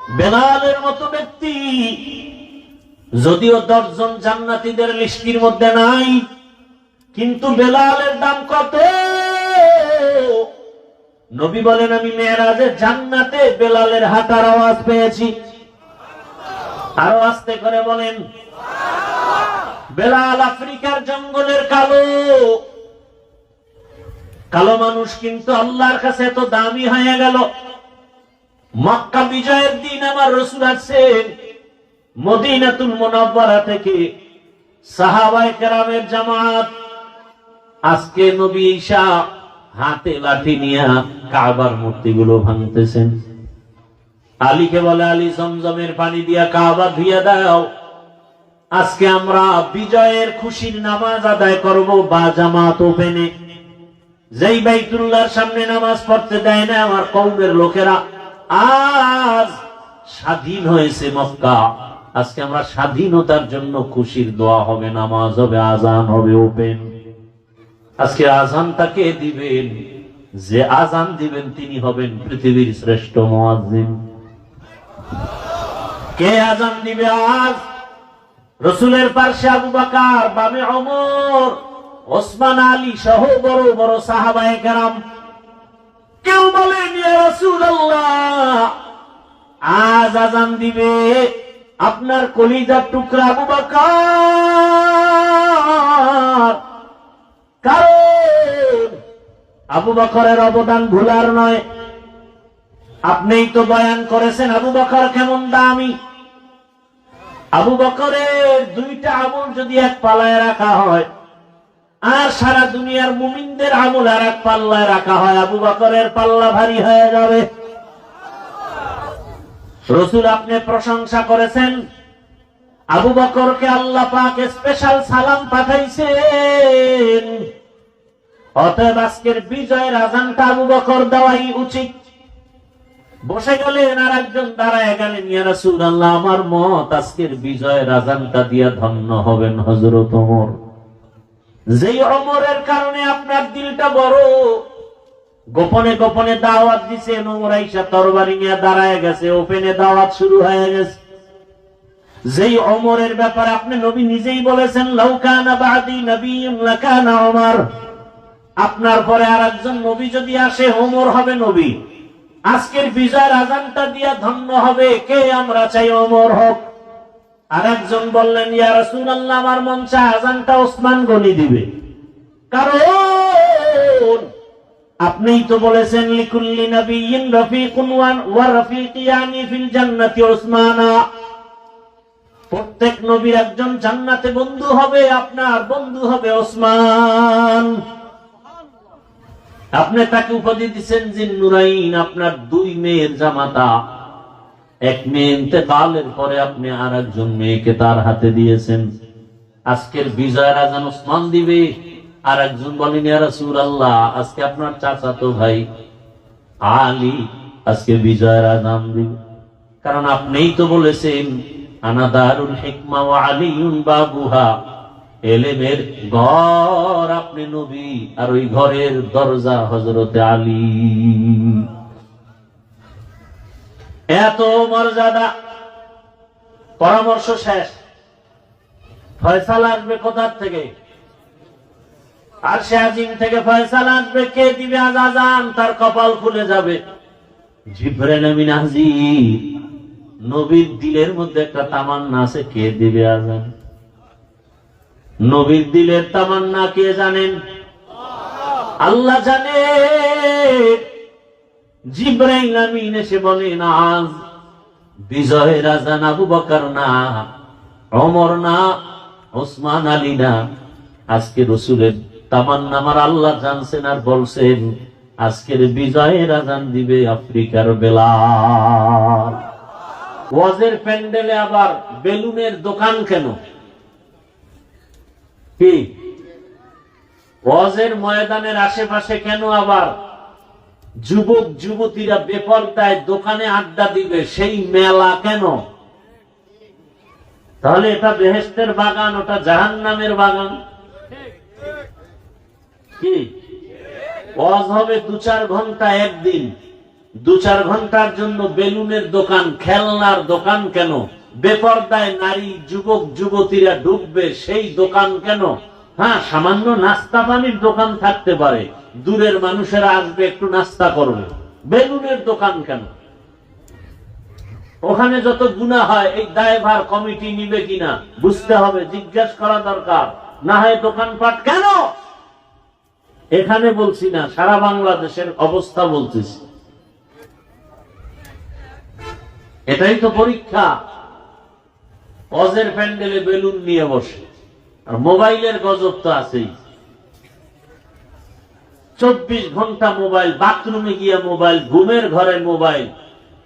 বেলালের মতো ব্যক্তি যদিও 10 জন জান্নাতীদের লিস্টির মধ্যে নাই, কিন্তু বেলালের দাম কত? নবী বলেন, আমি মেরাজে জান্নাতে বেলালের হাঁটার আওয়াজ পেয়েছি। আরো আস্তে করে বলেন। বেলাল আফ্রিকার জঙ্গলের কালো কালো মানুষ, কিন্তু আল্লাহর কাছে এত দামি হয়ে গেল। মক্কা বিজয়ের দিন আমার রাসূল আসছেন মদিনাতুল মুনাওয়ারা থেকে, সাহাবায়ে কেরামের জামাত। আজকে নবী ঈসা হাতে লাঠি নিয়ে কাবার মূর্তিগুলো ভাঙতেছেন। আলীকে বলে, আলী জমজমের পানি দিয়া কাবা ধুইয়া দাও। আজকে আমরা বিজয়ের খুশির নামাজ আদায় করব বা জামাত ওপেনে। যেই বাইতুল্লাহর সামনে নামাজ পড়তে দেয় না আমার কওমের লোকেরা, আজ স্বাধীন হয়েছে মক্কা। আজকে আমরা স্বাধীনতার জন্য খুশির দোয়া হবে, নামাজ হবে, আজান হবে ওপেন। আজকে আজানটাকে দিবেন, যে আজান দিবেন তিনি হবেন পৃথিবীর শ্রেষ্ঠ মুয়াজ্জিন। কে আজান দিবে আজ? রাসূলের পাশে আবু বকর, বামে ওমর, ওসমান, আলী সহ বড় বড় সাহাবায়ে কেরাম। কেউ বলেন, ইয়া রাসূলুল্লাহ, আজ আজান দিবে আপনার কলিজার টুকরা আবু বকর। কারণ আবু বকরের অবদান ভুলার নয়। আপনিই তো বয়ান করেছেন আবু বকর কেমন দামি। আবু বকরের 2টা আমল যদি এক পাল্লায় রাখা হয়, আর সারা দুনিয়ার মুমিনদের আমল আর এক পাল্লায় রাখা হয়, আবু বকরের পাল্লা ভারী হয়ে যাবে। রাসূল আপনি প্রশংসা করেছেন, আবু বকরকে আল্লাহ পাক স্পেশাল সালাম পাঠাইছেন। অতএব আজকের বিজয়ের আজানটা আবু বকর দেওয়াই উচিত। বসে গেলেন, আর একজন দাঁড়ায় গেলেন, ইয়া রাসূলুল্লাহ, আমার মত আজকের বিজয়ের আজানটা দিয়া ধন্য হবেন হযরত ওমর। যেই ওমরের কারণে আপনার দিলটা বড়। গোপনে গোপনে দাওয়াত দিছেন, ওমর আইসা তরবারি নিয়ে দাঁড়ায় গেছে, ওপেনে দাওয়াত শুরু হয়ে গেছে। যেই ওমরের ব্যাপারে আপনি নবী নিজেই বলেছেন, লাউ কানা বাদি নবিয়্যুন লাকানা ওমর, আপনার পরে আর একজন নবী যদি আসে ওমর হবে নবী। আজকের বিজয়ের আজানটা দিয়া ধন্য হবে কে? আমরা চাই ওমর হোক। আর একজন বললেন, ইয়া রাসূলুল্লাহ, আমার মন চায় আজানটা ওসমান গনি দিবে। কারণ আপনিই তো বলেছেন, লিকুল্লি নাবিয়্যিন রাফিকুন ওয়া রাফিকিয়ানি ফিল জান্নাতি উসমানা। প্রত্যেক নবীর একজন জান্নাতে বন্ধু হবে, আপনার বন্ধু হবে ওসমান। আপনি তাকে উপাধি দিচ্ছেন জিন্নুরাইন, আপনার 2 মেয়ের জামাতা। এক মেয়ে ইন্তেকালের পরে আপনি আর একজন মেয়েকে তার হাতে দিয়েছেন। আজকের বিজয়ের আজান ওসমান দিবে। আর একজন বলেন, ইয়া রাসূলুল্লাহ, আজকে আপনার চাচাতো ভাই আলী আজকে বিজয়ের আজান দিবে। কারণ আপনিই তো বলেছেন, আনা দারুল হিকমা ওয়া আলিয়ুন বাবুহা, এলেমের ঘর আপনি নবী, আর ওই ঘরের দরজা হযরতে আলী। এত মর্যাদা। পরামর্শ শেষ, ফয়সালা আসবে কোথার থেকে? আরশে আজিম থেকে ফয়সালা আসবে। কে দিবে আজ আজান? তার কপাল খুলে যাবে। জিবরাইল আমিন হাজির। নবীর দিলের মধ্যে একটা তামান্না আছে, কে দিবে আজান? নবীর দিলের তামান্না কে জানেন? আল্লাহ জানে। জিবরাইল আমিন এসে বলেন, আজ বিজয়ের আজান আবু বকর না, ওমর না, ওসমান, আলী না, আজকে রাসূলের তামান্না আমার আল্লাহ জানছেন আর বলছেন, আজকের বিজয়ের আজান দিবে আফ্রিকার বেলাল। ওয়াজের প্যান্ডেলে আবার বেলুনের দোকান কেন? কি ওয়াজের ময়দানের আশেপাশে কেন আবার যুবক যুবতীরা বেপরদায় দোকানে আড্ডা দিবে? সেই মেলা কেন? তাহলে এটা বেহেশতের বাগান, ওটা জাহান্নামের বাগান। কি ওয়াজ হবে 2-4 ঘন্টা একদিন, 2-4 ঘন্টার জন্য বেলুনের দোকান, খেলনার দোকান কেন? বেপরদায় নারী যুবক যুবতীরা ঢুকবে সেই দোকান কেন? হ্যাঁ, সামান্য নাস্তা পানির দোকান থাকতে পারে, দূরের মানুষেরা আসবে একটু নাস্তা করবে। বেলুনের দোকান কেন? ওখানে যত গুনাহ হয় এই দায়ভার কমিটি নিবে কিনা বুঝতে হবে, জিজ্ঞেস করা দরকার। না হয় দোকানপাট কেন? এখানে বলছি না, সারা বাংলাদেশের অবস্থা বলতেছি। এটাই তো পরীক্ষা। অজের প্যান্ডেলে বেলুন নিয়ে বসে, আর মোবাইলের গজব তো আছেই। 24 ঘন্টা মোবাইল, বাথরুমে গিয়ে মোবাইল, ঘুমের ঘরে মোবাইল।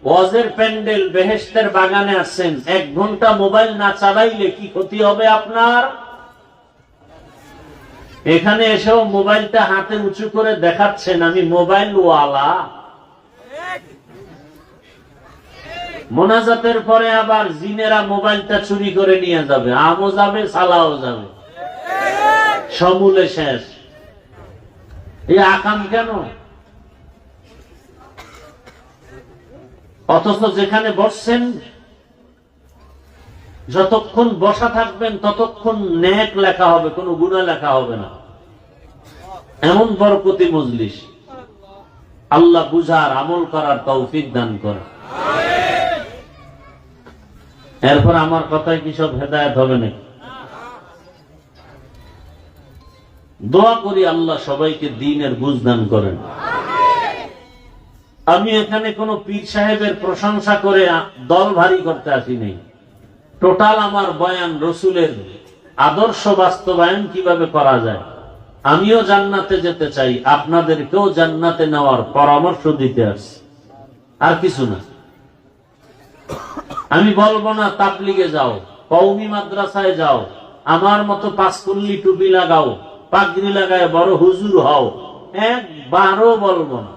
ওয়াজের প্যান্ডেল, বেহেশতের বাগানে আসছেন, 1 ঘন্টা মোবাইল না চালাইলে কি ক্ষতি হবে আপনার? এখানে এসেও মোবাইলটা হাতে উঁচু করে দেখাচ্ছেন আমি মোবাইল ওয়ালা। মোনাজাতের পরে আবার জিনেরা মোবাইলটা চুরি করে নিয়ে যাবে, আমও যাবে, সালাও যাবে, সমূলে শেষ। এই আকাম কেন? অথচ যেখানে বসছেন, যতক্ষণ বসা থাকবেন ততক্ষণ নেক লেখা হবে, কোনো গুনাহ লেখা হবে না। এমন বরকতি মজলিস। আল্লাহ বুঝার, আমল করার তৌফিক দান করে। এরপর আমার কথায় কি সব হেদায়েত হবে নাকি? দোয়া করি আল্লাহ সবাইকে দ্বীনের বুঝ দান করেন। আমি এখানে কোন পীর সাহেবের প্রশংসা করে দল ভারী করতে আসি নাই। টোটাল আমার বয়ান রসুলের আদর্শ বাস্তবায়ন কিভাবে করা যায়। আমিও জান্নাতে যেতে চাই, আপনাদেরকেও জান্নাতে নেওয়ার পরামর্শ দিতে আসছি, আর কিছু না। আমি বলবো না তাবলিগে যাও, কওমি মাদ্রাসায় যাও, আমার মতো 5 কুল্লি টুপি লাগাও, পাগড়ি লাগায় বড় হুজুর হও, একবারও বলবো না।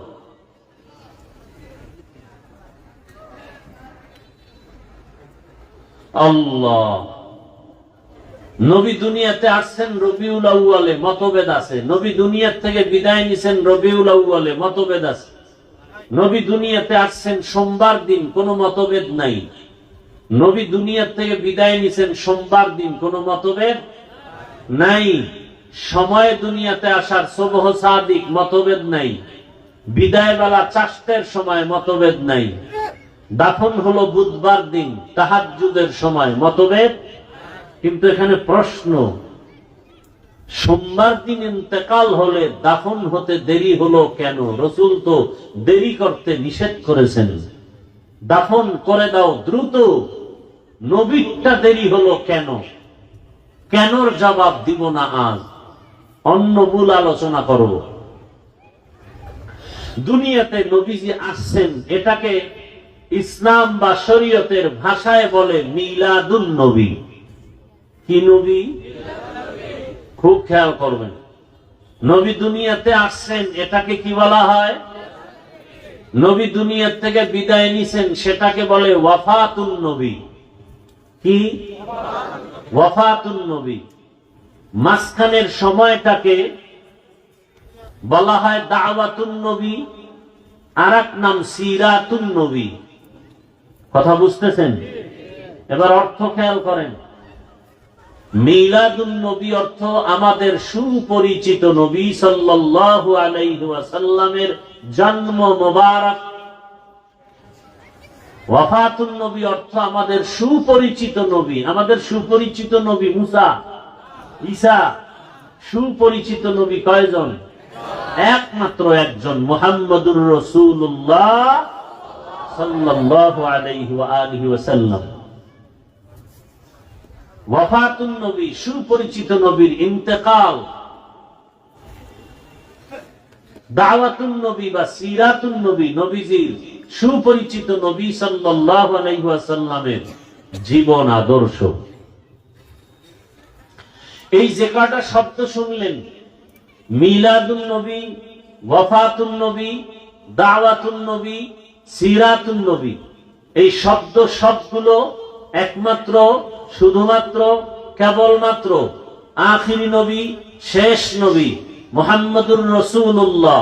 আল্লাহ নবী দুনিয়াতে আসছেন রবিউল আউয়ালে, মতভেদ আছে। নবী দুনিয়ার থেকে বিদায় নিছেন রবিউল আউয়ালে, মতভেদ আছে। নবী দুনিয়াতে আসছেন সোমবার দিন, কোনো মতভেদ নাই। নবী দুনিয়ার থেকে বিদায় নিছেন সোমবার দিন, কোনো মতভেদ নাই। সময় দুনিয়াতে আসার সুবহ সাদিক, মতভেদ নাই। বিদায় বেলা চাষতের সময়, মতভেদ নাই। দাফন হলো বুধবার দিন, তাহাজ্জুদের সময়, মতভেদ। কিন্তু এখানে প্রশ্ন, সোমবার দিন ইন্তেকাল হলে দাফন হতে দেরি হলো কেন? রসুল তো দেরি করতে নিষেধ করেছেন, দাফন করে দাও দ্রুত। নবীটা দেরি হলো কেন? কেনর জবাব দিব না আজ, অন্য মূল আলোচনা করব। দুনিয়াতে নবীজি আসছেন, এটাকে ইসলাম বা শরীয়তের ভাষায় বলে মিলাদুন নবী। কি নবী? খুব খেয়াল করবেন। নবী দুনিয়াতে আসছেন, এটাকে কি বলা হয়? নবী দুনিয়ার থেকে বিদায় নিছেন, সেটাকে বলে ওয়াফাতুন নবী। কি? ওয়াফাতুন নবী। মাঝখানের সময়টাকে বলা হয় দাওয়াতুন নবী, আর এক নাম সিরাতুন নবী। কথা বুঝতেছেন? এবার অর্থ খেয়াল করেন। মিলাদুন নবী অর্থ আমাদের সুপরিচিত নবী সাল্লাল্লাহু আলাইহি ওয়াসাল্লামের জন্ম মোবারক। ওয়াফাতুন নবী অর্থ আমাদের সুপরিচিত নবী, আমাদের সুপরিচিত নবী মুসা, ঈসা। সুপরিচিত নবী কয়জন? একমাত্র একজন, মুহাম্মদুর রাসূলুল্লাহ সাল্লাল্লাহু আলাইহি ওয়া আলিহি ওয়াসাল্লাম। ওয়াফাতুন নবী, সুপরিচিত নবীর ইন্তেকাল। দাওয়াতুন নবী বা সিরাতুন নবী, নবীজির সুপরিচিত নবী সাল্লাল্লাহু আলাইহি ওয়াসাল্লামের জীবন আদর্শ। এই যে কয়টা শব্দ শুনলেন, মিলাদুন নবী, ওয়াফাতুন নবী, দাওয়াতুন নবী, সিরাতুন নবী, এই শব্দ সবগুলো একমাত্র, শুধুমাত্র, কেবলমাত্র আখিরি নবী, শেষ নবী মুহাম্মদুর রাসূলুল্লাহ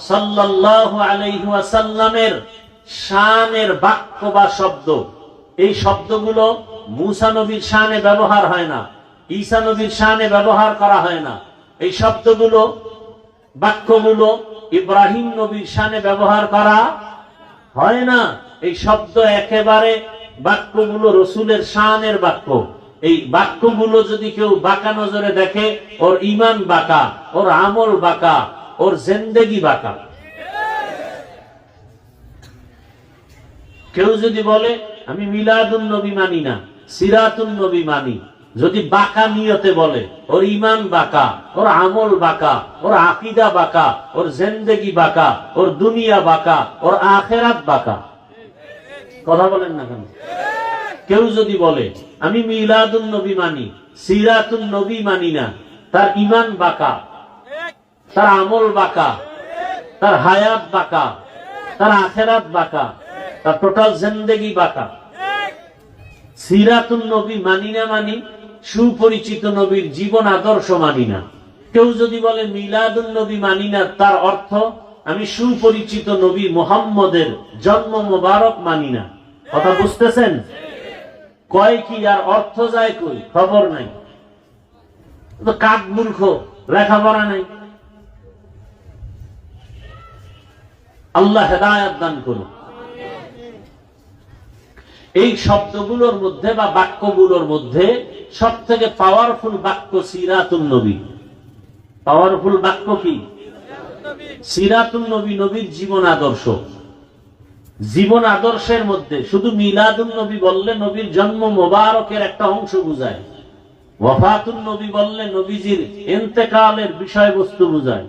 সাল্লাল্লাহু আলাইহি ওয়াসাল্লামের শানের বাক্য বা শব্দ, এই শব্দগুলো মুসা নবীর শানে ব্যবহার হয় না, ঈসা নবীর শানে ব্যবহার করা হয় না। এই শব্দগুলো, বাক্যগুলো ইব্রাহিম নবীর শানে ব্যবহার করা হয় না। এই শব্দ একেবারে, বাক্যগুলো রসুলের শানের বাক্য। এই বাক্যগুলো যদি কেউ বাঁকা নজরে দেখে, ওর ঈমান বাঁকা, ওর আমল বাঁকা, ওর জিন্দেগি বাঁকা। কেউ যদি বলে আমি মিলাদুন নবী মানি না, সিরাতুন নবী মানি, যদি বাঁকা নিয়তে বলে, ওর ঈমান বাঁকা, ওর আমল বাঁকা, ওর আকীদা বাঁকা, ওর জিন্দেগি বাঁকা, ওর দুনিয়া বাঁকা, ওর আখিরাত বাঁকা। কথা বলেন না কেন? কেউ যদি বলে আমি মিলাদুন নবী মানি, সিরাতুন নবী মানি না, তার ঈমান বাঁকা, তার আমল বাঁকা, তার হায়াত বাঁকা, তার আখিরাত বাঁকা, তার টোটাল জিন্দেগি বাঁকা। সিরাতুন নবী মানি না মানি, সুপরিচিত নবীর জীবন আদর্শ মানি না। কেউ যদি বলে মিলাদুন নবী মানি না, তার অর্থ আমি সুপরিচিত নবী মুহাম্মদের জন্ম মোবারক মানি না। কথা বুঝতেছেন? কয় কি আর অর্থ যায় কই, খবর নাই। তো কাক মূর্খ, লেখাপড়া নাই। আল্লাহ হেদায়েত দান করুন। এই শব্দগুলোর মধ্যে বা বাক্যগুলোর মধ্যে সব থেকে পাওয়ারফুল বাক্য সিরাতুন নবী। পাওয়ারফুল বাক্য কি? সিরাতুন নবী, নবীর জীবন আদর্শ। জীবন আদর্শের মধ্যে শুধু মিলাদুন নবী বললে নবীর জন্ম মোবারকের একটা অংশ বুঝায়, ওয়াফাতুন নবী বললে নবীজির ইন্তেকালের বিষয়বস্তু বুঝায়,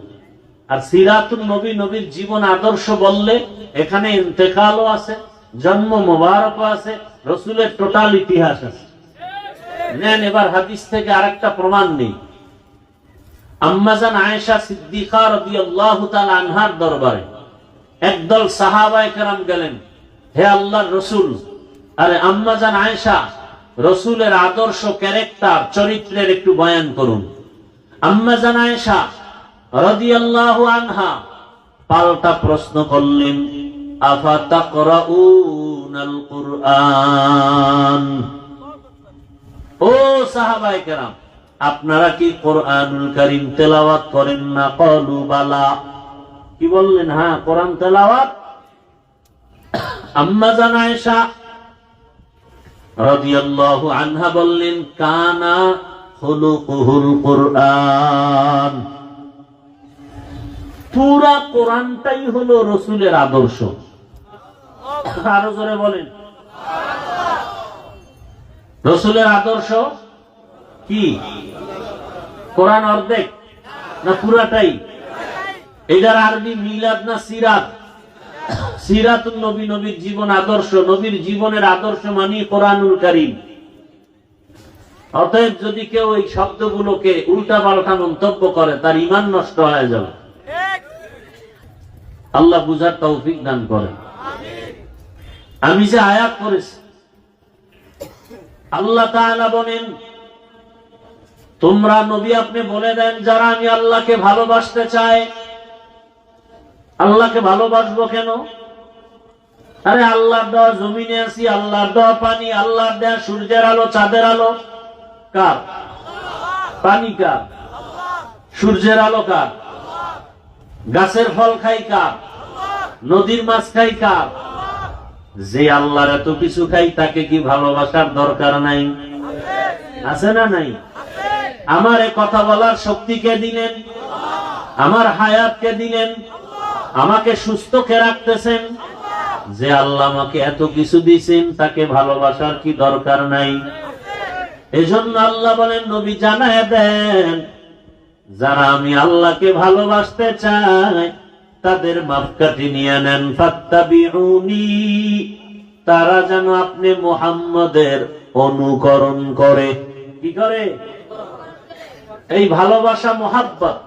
আর সিরাতুন নবী, নবীর জীবন আদর্শ বললে এখানে ইন্তেকালও আছে, জন্ম মোবারকও আছে, রসুলের টোটাল ইতিহাস আছে। নেন এবার হাদিস থেকে আরেকটা প্রমাণ নেই। আম্মাজান আয়েশা সিদ্দিকা রাদিয়াল্লাহু তাআলা আনহার দরবারে একদল সাহাবায়ে কেরাম গেলেন, হে আল্লাহর রসুল, আরে আম্মাজান আয়েশা, রসুলের আদর্শ, ক্যারেক্টার, চরিত্রের একটু বয়ান করুন। আম্মাজান আয়েশা রাদিয়াল্লাহু আনহা পাল্টা প্রশ্ন করলেন, আফাতাকরাউনাল কুরআন, ও সাহাবায়ে কেরাম, আপনারা কি কোরআনুল কারীম তেলাওয়াত করেন না? ক্বালু বালা, কি বললেন? হ্যাঁ, কোরআন তেলাওয়াত। আম্মা জান আয়েশা রাদিয়াল্লাহু আনহা বললেন, কানা খুলুকুহুল কুরআন, পুরা কোরআনটাই হলো রসুলের আদর্শ। আরো জোরে বলেন, রসুলের আদর্শ কি? কোরআন অর্ধেক না পুরাটাই? এটার আরবি মিলাদ না সিরাত? সিরাতুন নবী, নবীর জীবন আদর্শ, নবীর জীবনের আদর্শ মানি কোরআনুল কারীম। অতএব যদি কেউ এই শব্দগুলোকে উল্টা পাল্টা মন্তব্য করে, তার ঈমান নষ্ট হয়ে যাবে। আল্লাহ বুঝার তৌফিক দান করেন। আমি যে আয়াত করেছি, আল্লাহ তাআলা বলেন, তোমরা নবী আপনি বলে দেন, যারা আমি আল্লাহকে ভালোবাসতে চায়, আল্লাহকে ভালোবাসবো কেন? আরে আল্লাহর দেওয়া জমিনে আছি, আল্লাহর দেওয়া পানি, আল্লাহর দেওয়া সূর্যের আলো, চাঁদের আলো কার? পানি কার? সূর্যের আলো কার? গাছের ফল খাই কার? নদীর মাছ খাই কার? যে আল্লাহর এত কিছু খাই, তাকে কি ভালোবাসার দরকার নাই? আছে না নাই? আমার এ কথা বলার শক্তি কে দিলেন? আমার হায়াত কে দিলেন? আমাকে সুস্থ কে রাখতেছেন? যে আল্লাহ আমাকে এত কিছু দিয়েছেন, তাকে ভালোবাসার কি দরকার নাই? এজন্য আল্লাহ বলেন, নবী জানায় দেন, যারা আমি আল্লাহকে ভালোবাসতে চাই, তাদের মাপকাঠি নিয়ে নেন। ফাত্তাবিউনি, তারা যেন আপনি মুহাম্মদের অনুকরণ করে। কি করে? এই ভালোবাসা মুহাব্বত,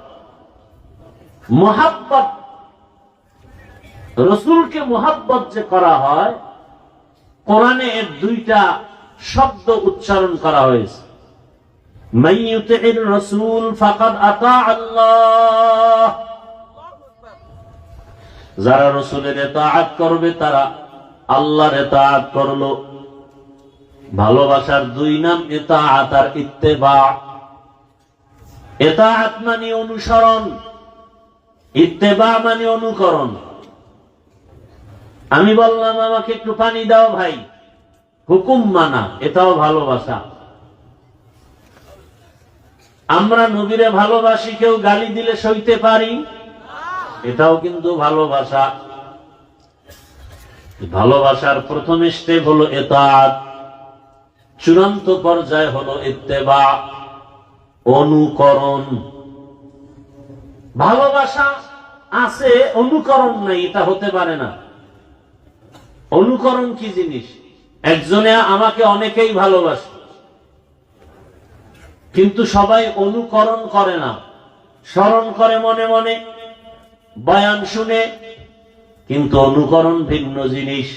মুহাব্বত, রসুলকে মুহাব্বত যে করা হয়, কোরআনে এর দুইটা শব্দ উচ্চারণ করা হয়েছে। মান ইউতিইর রাসূল ফাকাদ আতা আল্লাহ, যারা রাসূলের ইতাআত করবে তারা আল্লাহর ইতাআত করলো। ভালোবাসার দুই নাম ইতাআত আর ইত্তেবা। ইতাআত মানে অনুসরণ, ইত্তেবা মানে অনুকরণ। আমি বললাম আমাকে একটু পানি দাও ভাই, হুকুম মানা, এটাও ভালোবাসা। আমরা নবীরে ভালোবাসি, কেউ গালি দিলে সইতে পারি, এটাও কিন্তু ভালোবাসা। ভালোবাসার প্রথম স্টেপ হলো ইতাআত, চূড়ান্ত পর্যায় হলো ইত্তেবা, অনুকরণ। ভালোবাসা আছে, অনুকরণ নাই, এটা হতে পারে না। অনুকরণ কি জিনিস? একজনে আমাকে অনেকেই ভালোবাসে, কিন্তু সবাই অনুকরণ করে না, স্মরণ করে মনে মনে, বয়ান শুনে, কিন্তু অনুকরণ ভিন্ন জিনিস।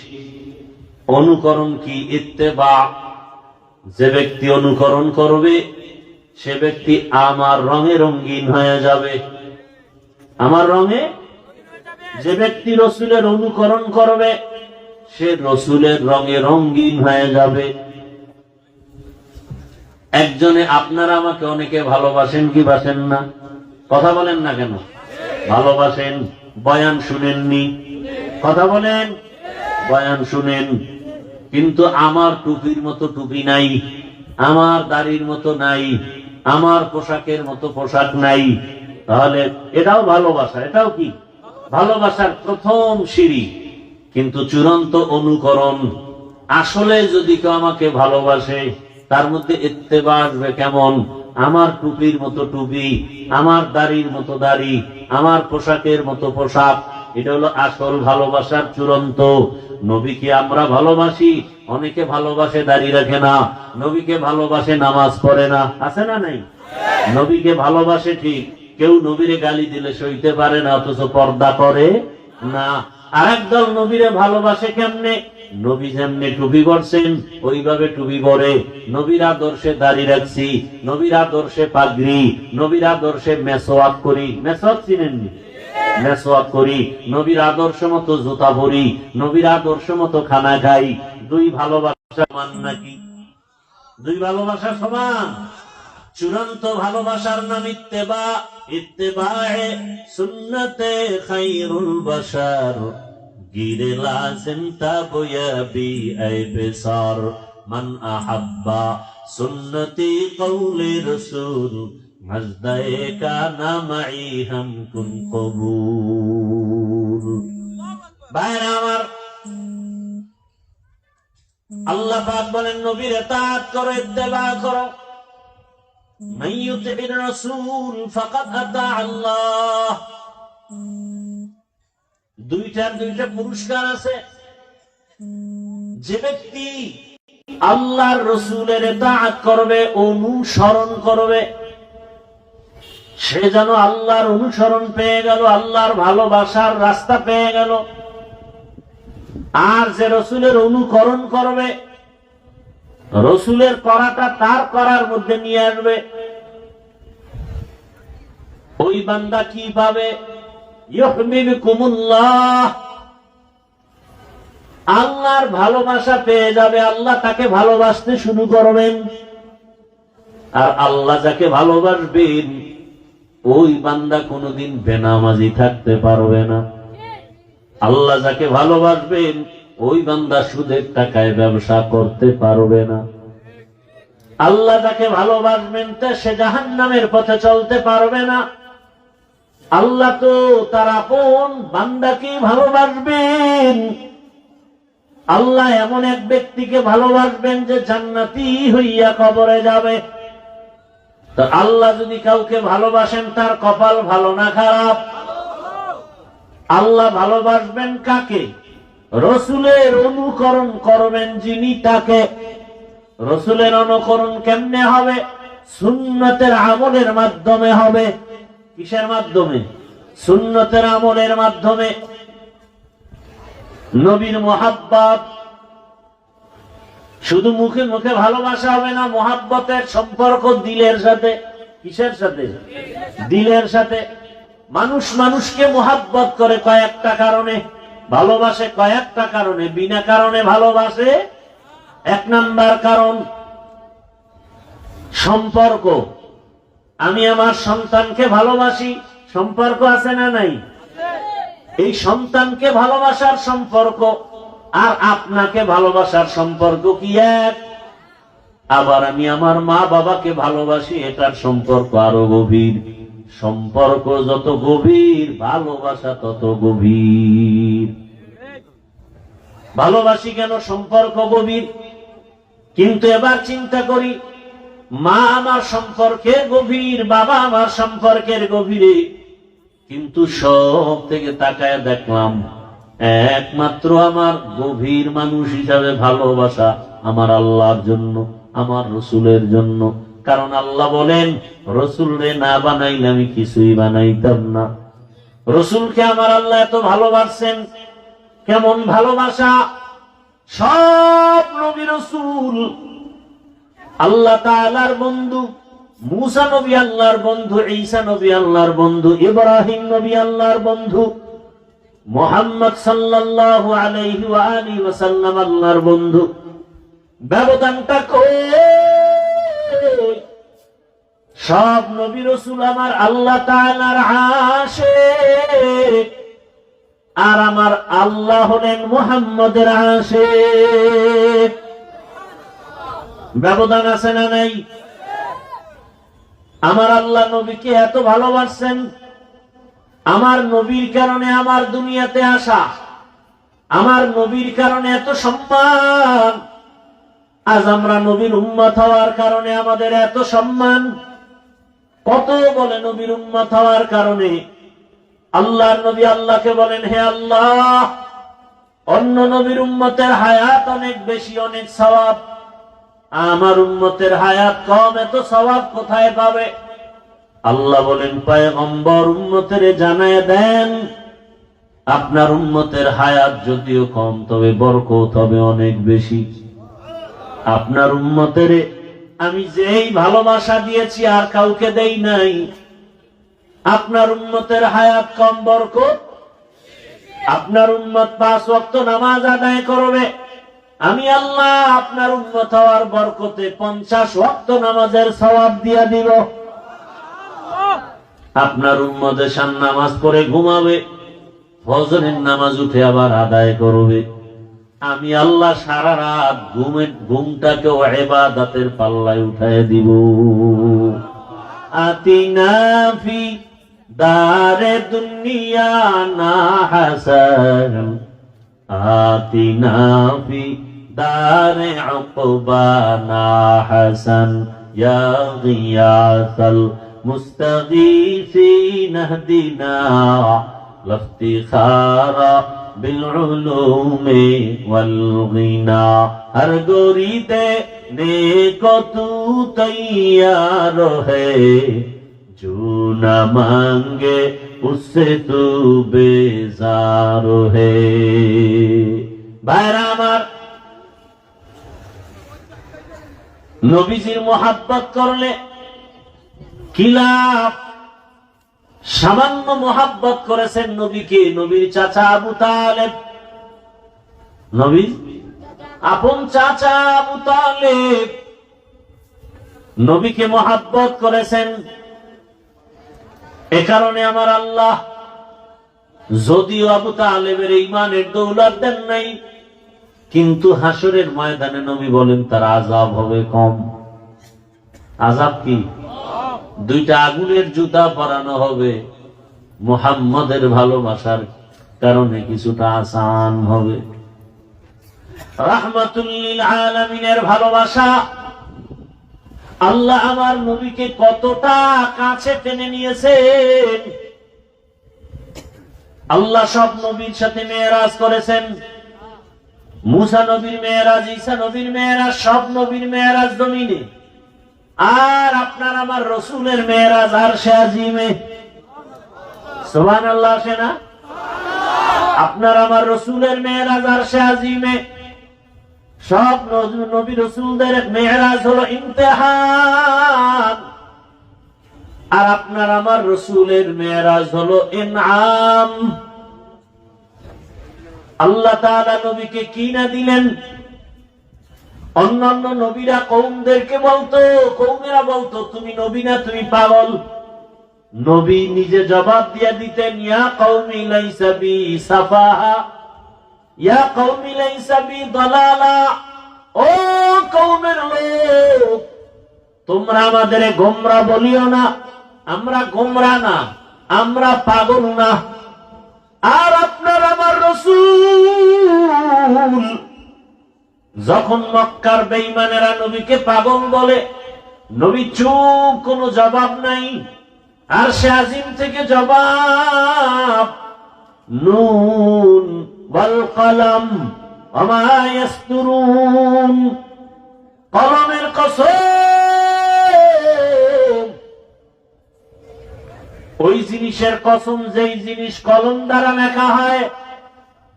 অনুকরণ কি? ইত্তেবা। যে ব্যক্তি অনুকরণ করবে সে ব্যক্তি আমার রঙে রঙিন হয়ে যাবে, আমার রঙে। যে ব্যক্তি রাসূলের অনুকরণ করবে সে রাসূলের রঙে রঙিন হয়ে যাবে। একজনে, আপনারা আমাকে অনেকে ভালোবাসেন কি বাসেন না? কথা বলেন না কেন? ভালোবাসেন। বয়ান শুনেননি? কথা বলেন। বয়ান শুনেন, কিন্তু আমার টুপির মতো টুপি নাই, আমার দাড়ির মতো নাই, আমার পোশাকের মতো পোশাক নাই। তাহলে এটাও ভালোবাসা। এটাও কি? ভালোবাসার প্রথম সিঁড়ি, কিন্তু চূড়ান্ত অনুকরণ। আসলে যদি কেউ আমাকে ভালোবাসে তার মধ্যে ইত্তেবা আসবে কেমন? আমার টুপির মতো টুপি, আমার দাড়ির মতো দাড়ি, আমার পোশাকের মতো পোশাক। এটা হলো আসল ভালোবাসার চূড়ান্ত। নবীকে আমরা ভালোবাসি, অনেকে ভালোবাসে দাড়ি রাখে না, নবীকে ভালোবাসে নামাজ পড়ে না, আছে না নাই? নবীকে ভালোবাসে ঠিক, কেউ নবীরে গালি দিলে সইতে পারে না, অথচ পর্দা করে না। আরেক দল নবীরে ভালোবাসে কেমনে? নবী যেমনি টুপি পরছেন ওইভাবে টুপি পরে, নবীর আদর্শে দাড়ি রাখছি, নবীর আদর্শে পাগড়ি, নবীর আদর্শে মেসওয়াক করি। মেসওয়াক চিনেননি? মেসওয়াক করি, নবীর আদর্শ মতো জুতা পরি, নবীর আদর্শ মতো খানা খাই। দুই ভালোবাসা সমান নাকি? দুই ভালোবাসা সমান? চূড়ান্ত ভালোবাসার নাম ইত্তেবা। ইত্তেবায়ে সুন্নতে খায়রুল বাশার, গিরে লাজিম তাবয়াবি আই বেসার, মান আহাব্বা সুন্নতি কওলি রাসূল, মাজদায়ে কানা মাই হাম কুন কবুল। ভাইরা আমার, আল্লাহ পাক বলেন নবীর ইতাআত করো, ইত্তেবা করো। মান ইউতি'র রাসূল ফাকাদ আতা আল্লাহ। দুইটার দুইটা পুরস্কার আছে। যে ব্যক্তি আল্লাহর রাসূলের ইতাআত করবে, অনুসরণ করবে, সে যেন আল্লাহর অনুসরণ পেয়ে গেল, আল্লাহর ভালোবাসার রাস্তা পেয়ে গেল। আর যে রাসূলের অনুকরণ করবে, রাসূলের করাটা তার করার মধ্যে নিয়ে আসবে, ওই বান্দা কি পাবে? ইউহিব্বুকুমুল্লাহ, আল্লাহর ভালোবাসা পেয়ে যাবে। আল্লাহ তাকে ভালোবাসতে শুরু করবেন, আর আল্লাহ যাকে ভালোবাসবেন ওই বান্দা কোনোদিন বেনামাজি থাকতে পারবে না। আল্লাহ যাকে ভালোবাসবেন ওই বান্দা সুদের টাকায় ব্যবসা করতে পারবে না। আল্লাহ যাকে ভালোবাসবেন তা সে জাহান্নামের পথে চলতে পারবে না। আল্লাহ তো তার আপন বান্দাকে ভালোবাসবেন। আল্লাহ এমন এক ব্যক্তিকে ভালোবাসবেন যে জান্নাতি হইয়া কবরে যাবে। তো আল্লাহ যদি কাউকে ভালোবাসেন তার কপাল ভালো না খারাপ? আল্লাহ ভালোবাসবেন কাকে? রাসূলের অনুকরণ করবেন যিনি, তাকে। রাসূলের অনুকরণ কেমনে হবে? সুন্নতের আমলের মাধ্যমে হবে। কিসের মাধ্যমে? সুন্নতের আমলের মাধ্যমে। নবীর মুহাব্বত, শুধু মুখে মুখে ভালোবাসা হবে না, মুহাব্বতের সম্পর্ক দিলের সাথে। কিসের সাথে? দিলের সাথে। মানুষ মানুষকে মোহাব্বত করে কয়েকটা কারণে, ভালোবাসে কয়েকটা কারণে, বিনা কারণে ভালোবাসে। এক নাম্বার কারণ সম্পর্ক। আমি আমার সন্তানকে ভালোবাসি, সম্পর্ক আছে না নাই? এই সন্তানকে ভালোবাসার সম্পর্ক আর আপনাকে ভালোবাসার সম্পর্ক কি এক? আবার আমি আমার মা বাবাকে ভালোবাসি, এটার সম্পর্ক আরো গভীর। সম্পর্ক যত গভীর, ভালোবাসা তত গভীর। ভালোবাসি কেন? সম্পর্ক গভীর। কিন্তু এবার চিন্তা করি, মা আমার সম্পর্কের গভীর, বাবা আমার সম্পর্কের গভীরে, কিন্তু সব থেকে তাকায় দেখলাম একমাত্র আমার গভীর মানুষ হিসাবে ভালোবাসা আমার আল্লাহর জন্য, আমার রসুলের জন্য। কারণ আল্লাহ বলেন, রসুলরে না বানাইলে আমি কিছুই বানাইতাম না। রসুলকে আমার আল্লাহ এত ভালোবাসছেন। কেমন ভালোবাসা! সব নবী রসুল আল্লাহ তাআলার বন্ধু। মুসা নবী আল্লাহর বন্ধু, ঈসা নবী আল্লাহর বন্ধু, ইব্রাহিম নবী আল্লাহর বন্ধু, মুহাম্মদ সাল্লাল্লাহু আলাইহি ওয়া আলিহি ওয়াসাল্লাম আল্লাহর বন্ধু। ব্যবধানটা কই? সব নবী রাসূল আমার আল্লাহ তাআলার আশিক, আর আমার আল্লাহ হলেন মুহাম্মদের আশিক। ব্যবধান আছে না নাই? আমার আল্লাহ নবীকে এত ভালোবাসছেন, আমার নবীর কারণে আমার দুনিয়াতে আসা, আমার নবীর কারণে এত সম্মান। আজ আমরা নবীর উম্মত হওয়ার কারণে আমাদের এত সম্মান। কত বলে নবীর উম্মত হওয়ার কারণে আল্লাহর নবী আল্লাহকে বলেন, হে আল্লাহ, অন্য নবীর উম্মতের হায়াত অনেক বেশি, অনেক সওয়াব, আমার উম্মতের হায়াত কম, এত সওয়াব কোথায় পাবে? আল্লাহ বলেন, পয়গম্বর উম্মতের জানায় দেন, আপনার উম্মতের হায়াত যদিও কম, তবে বরকত হবে অনেক বেশি। আপনার উম্মতের আমি যেই ভালোবাসা দিয়েছি আর কাউকে দেই নাই। আপনার উম্মতের হায়াত কম, বরকত। আপনার উম্মত 5 ওয়াক্ত নামাজ আদায় করবে, আমি আল্লাহ আপনার উম্মত হওয়ার বরকতে 50 ওয়াক্ত নামাজের সওয়াব দিয়া দিব। আপনার উম্মত এশার নামাজ পড়ে ঘুমাবে, ফজরের নামাজ উঠে আবার আদায় করবে, আমি আল্লাহ সারা রাত ঘুমটাকে ইবাদতের পাল্লায় উঠায় দিব। আতিনা ফি দারে দুনিয়া না হাসান, আতিনা ফি দারে উকবা না হাসান, ইয়া গিয়াসাল মুস্তাগীসিন ইহদিনা লফতিখারা বিলউলুমি ওয়াল গিনা। হর গোরিতে নেকো তু তৈয়ার হে, जो न मांगे उससे तू बेजार है। ভাইরা আমার, নবীজির মোহাব্বত করলে কি লাভ? সামান্য মোহাব্বত করেছেন নবীকে। নবীর চাচা আবু তালেব, নবীর আপন চাচা আবু তালেব নবীকে মোহাব্বত করেছেন। এ কারণে আমার আল্লাহ যদিও আবু তালেবের ঈমানের দৌলত দেন নাই, কিন্তু হাসরের ময়দানে নবী বলেন তার আযাব হবে কম। আযাব কি? 2টা আগুনের জুতা পরানো হবে, মুহাম্মদের ভালোবাসার কারণে কিছুটা আসান হবে। রাহমাতুল লিল আলামিনের ভালোবাসা। আল্লাহ আমার নবীকে কতটা কাছে টেনে নিয়েছেন। আল্লাহ সব নবীর সাথে মেরাজ করেছেন। মুসা নবীর মেরাজ, ঈসা নবীর মেরাজ, সব নবীর মেরাজ জমিনে। আর আপনার আমার রসুলের মেরাজ আরশে আজিমে। সুবহানাল্লাহ আসে না? আপনার আমার রসুলের মেরাজ আরশে আজিমে। সব নবী রসুলদের মেরাজ হলো ইমতিহান। আর আপনার আমার রসুলের মেরাজ হলো ইনআম। আল্লাহ তাআলা নবীকে কি না দিলেন? অন্যান্য নবীরা কওমদেরকে বলতো, কওমেরা বলতো তুমি নবী না, তুমি পাগল। নবী নিজে জবাব দিয়ে দিতেন, ইয়া কওমি লাইসা বি সাফাহা, ইয়া কওমি লাইসা বি দালালা। ও কওমের লোক, তোমরা আমাদের গোমরা বলিও না, আমরা গোমরা না, আমরা পাগল না। আর আপনার আমার রাসূল যখন মক্কার বেঈমানেরা নবীকে পাগল বলে, নবী চুপ, কোনো জবাব নাই। আর সে আজিম থেকে জবাব, নুন ওয়াল কলম ওয়া মা ইয়াসতুরুন, কলমের কসম, ওই জিনিসের কসম যেই জিনিস কলম দ্বারা লেখা হয়।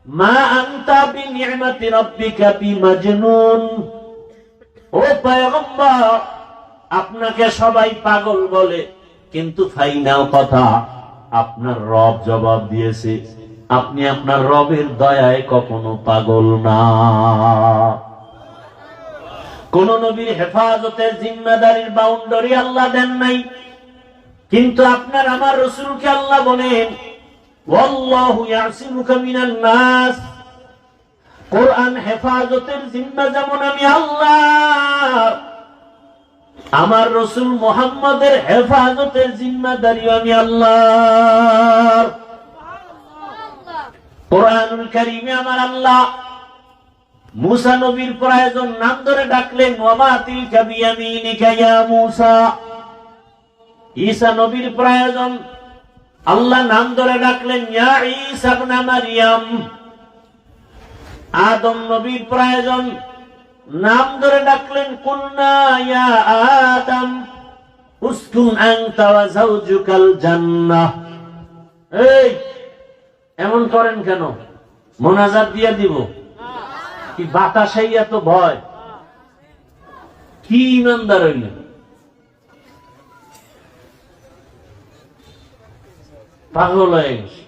মা আনতা বিনি'মাতি রাব্বিকা বিমাজনুন। ও পয়গম্বর, আপনাকে সবাই পাগল বলে, কিন্তু ফাইনাল কথা আপনার রব জবাব দিয়েছে, আপনি আপনার রবের দয়ায় কখনো পাগল না। কোন নবীর হেফাজতের জিম্মাদারির বাউন্ডারি আল্লাহ দেন নাই, কিন্তু আপনার আমার রাসূলকে আল্লাহ বলেন, ওয়াল্লাহু ইয়াসিমুকা মিনান নাস। কোরআন হেফাজতের জিম্মা যেমন আমি আল্লাহ, আমার রাসূল মুহাম্মাদের হেফাজতের জিম্মাদারি আমি আল্লাহ। কোরআনুল কারীমে আমার আল্লাহ মুসা নবীর প্রয়োজন নাম ধরে ডাকলেন, ওয়া মা তিলকা বিয়ামিনিকা ইয়া মুসা। ঈসা নবীর প্রয়োজন আল্লাহ নাম ধরে ডাকলেন, ইয়া ঈসা ইবনে মারইয়াম। আদম নবীর প্রয়োজন নাম ধরে ডাকলেন, কুলনা ইয়া আদম উসকুন আনতা ওয়া যাওজুকাল জান্নাহ। এই এমন করেন কেন? মোনাজাত দিয়ে দিব কি? বাতাসেই এত ভয়? কি ইমানদার হইলেন? পাগল হয়ে গেছে।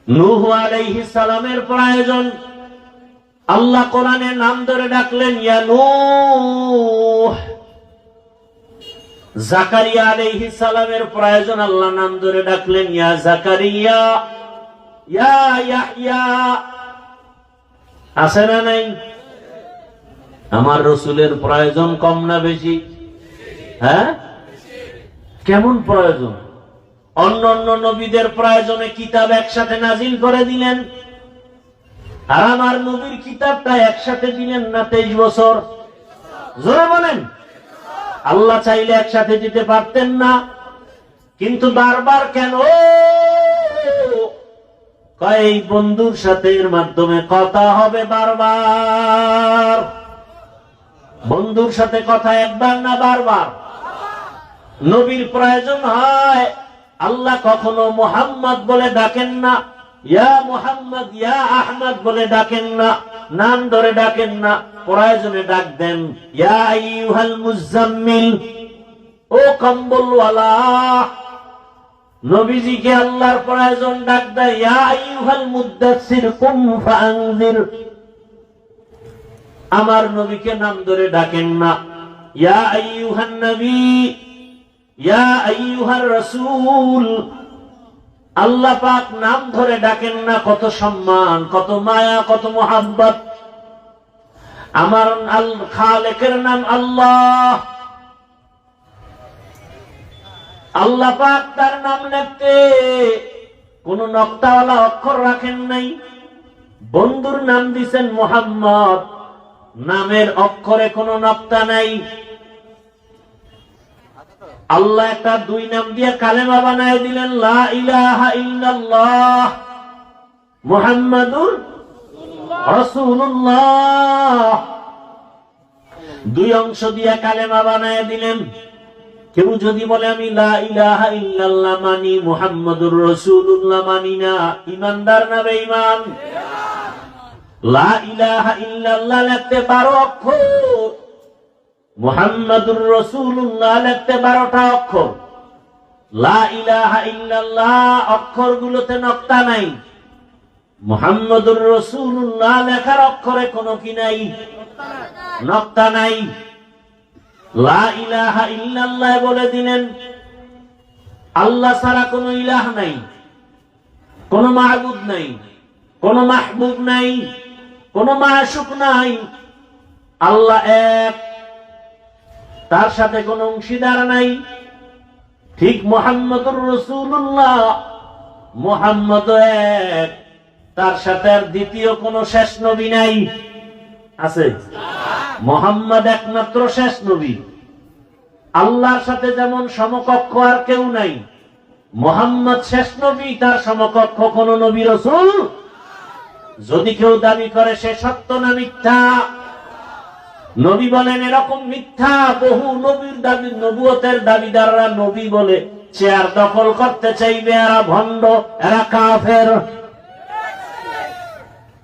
নূহ আলাইহিস সালামের প্রয়োজন আল্লাহ কোরআনে নাম ধরে ডাকলেন, ইয়া নূহ। জাকারিয়া আলাইহিস সালামের প্রয়োজন আল্লাহ নাম ধরে ডাকলেন, ইয়া জাকারিয়া, ইয়া ইয়াহইয়া। আছে না নাই? আমার রাসূলের প্রয়োজন কম না বেশি? হ্যাঁ, কেমন প্রয়োজন? অন্যান্য নবীদের প্রয়োজনে কিতাব একসাথে নাজিল করে দিলেন, আর আমার নবীর কিতাবটা একসাথে দিলেন না 23 বছর। জোরে বলেন। আল্লাহ চাইলে একসাথে দিতে পারতেন না, কিন্তু বারবার কেন? এই বন্ধুর সাথে এর মাধ্যমে কথা হবে বারবার। বন্ধুর সাথে কথা একবার না বারবার। নবীর প্রয়োজন হয়, আল্লাহ কখনো মুহাম্মদ বলে ডাকেন না, ইয়া মুহাম্মদ ইয়া আহমদ বলে ডাকেন না, নাম ধরে ডাকেন না, প্রয়োজনে ডাক দেন, ইয়া আইয়ুহাল মুজাম্মিল, ও কম্বলওয়ালা। নবীজিকে আল্লাহর প্রয়োজন ডাক দেয়, ইয়া আইয়ুহাল মুদ্দাসসির কুম ফাআনজির। আমার নবীকে নাম ধরে ডাকেন না, ইয়া আইয়ুহান নবী, ইয়া আইয়ুহার রাসূল। আল্লাহ পাক নাম ধরে ডাকেন না, কত সম্মান, কত মায়া, কত মোহাব্বত। আমার খালেকের নাম আল্লাহ। আল্লাহ পাক তার নাম লিখতে কোন নকতাওয়ালা অক্ষর রাখেন নাই। বন্ধুর নাম দিছেন মুহাম্মদ, নামের অক্ষরে কোনো নকতা নাই। আল্লাহ একটা 2 নাম দিয়ে কালেমা বানায় দিলেন, লা ইলাহা ইল্লাল্লাহ মুহাম্মাদুর রাসূলুল্লাহ। 2 অংশ দিয়ে কালেমা বানায় দিলেন। কেউ যদি বলে আমি লা ইলাহা ইল্লাল্লাহ মানি, মুহাম্মাদুর রাসূলুল্লাহ মানি না, ইমানদার না বেঈমান? লা ইলাহা ইল্লাল্লাহ লিখতে 12 অক্ষর, মুহাম্মাদুর রাসূলুল্লাহ লিখতে 12টা অক্ষর, লা ইলাহা ইল্লাল্লাহ অক্ষরগুলোতে নকতা নাই। মুহাম্মাদুর রাসূলুল্লাহ লেখার অক্ষরে কোনো কি নাই, নকতা নাই। লা ইলাহা ইল্লাল্লাহ বলে দিলেন আল্লাহ ছাড়া কোনো ইলাহ নাই, কোনো মাহবুদ নাই, কোনো মাহবুব নাই, কোনো মাশুক নাই। আল্লাহ এক, তার সাথে কোনো অংশীদার নাই। ঠিক মুহাম্মাদুর রাসূলুল্লাহ, মুহাম্মদ এক, তার সাথে আর দ্বিতীয় কোনো শেষ নবী নাই। আছে? মুহাম্মদ একমাত্র শেষ নবী। আল্লাহর সাথে যেমন সমকক্ষ আর কেউ নাই, মুহাম্মদ শেষ নবী, তার সমকক্ষ কোন নবী রাসূল। যদি কেউ দাবি করে সে সত্য না মিথ্যা? নবী বলেন এরকম মিথ্যা। বহু নবীর দাবি, নবুয়তের দাবিদাররা নবী বলে চেয়ার দখল করতে চাইবে, এরা ভণ্ড, এরা কাফের।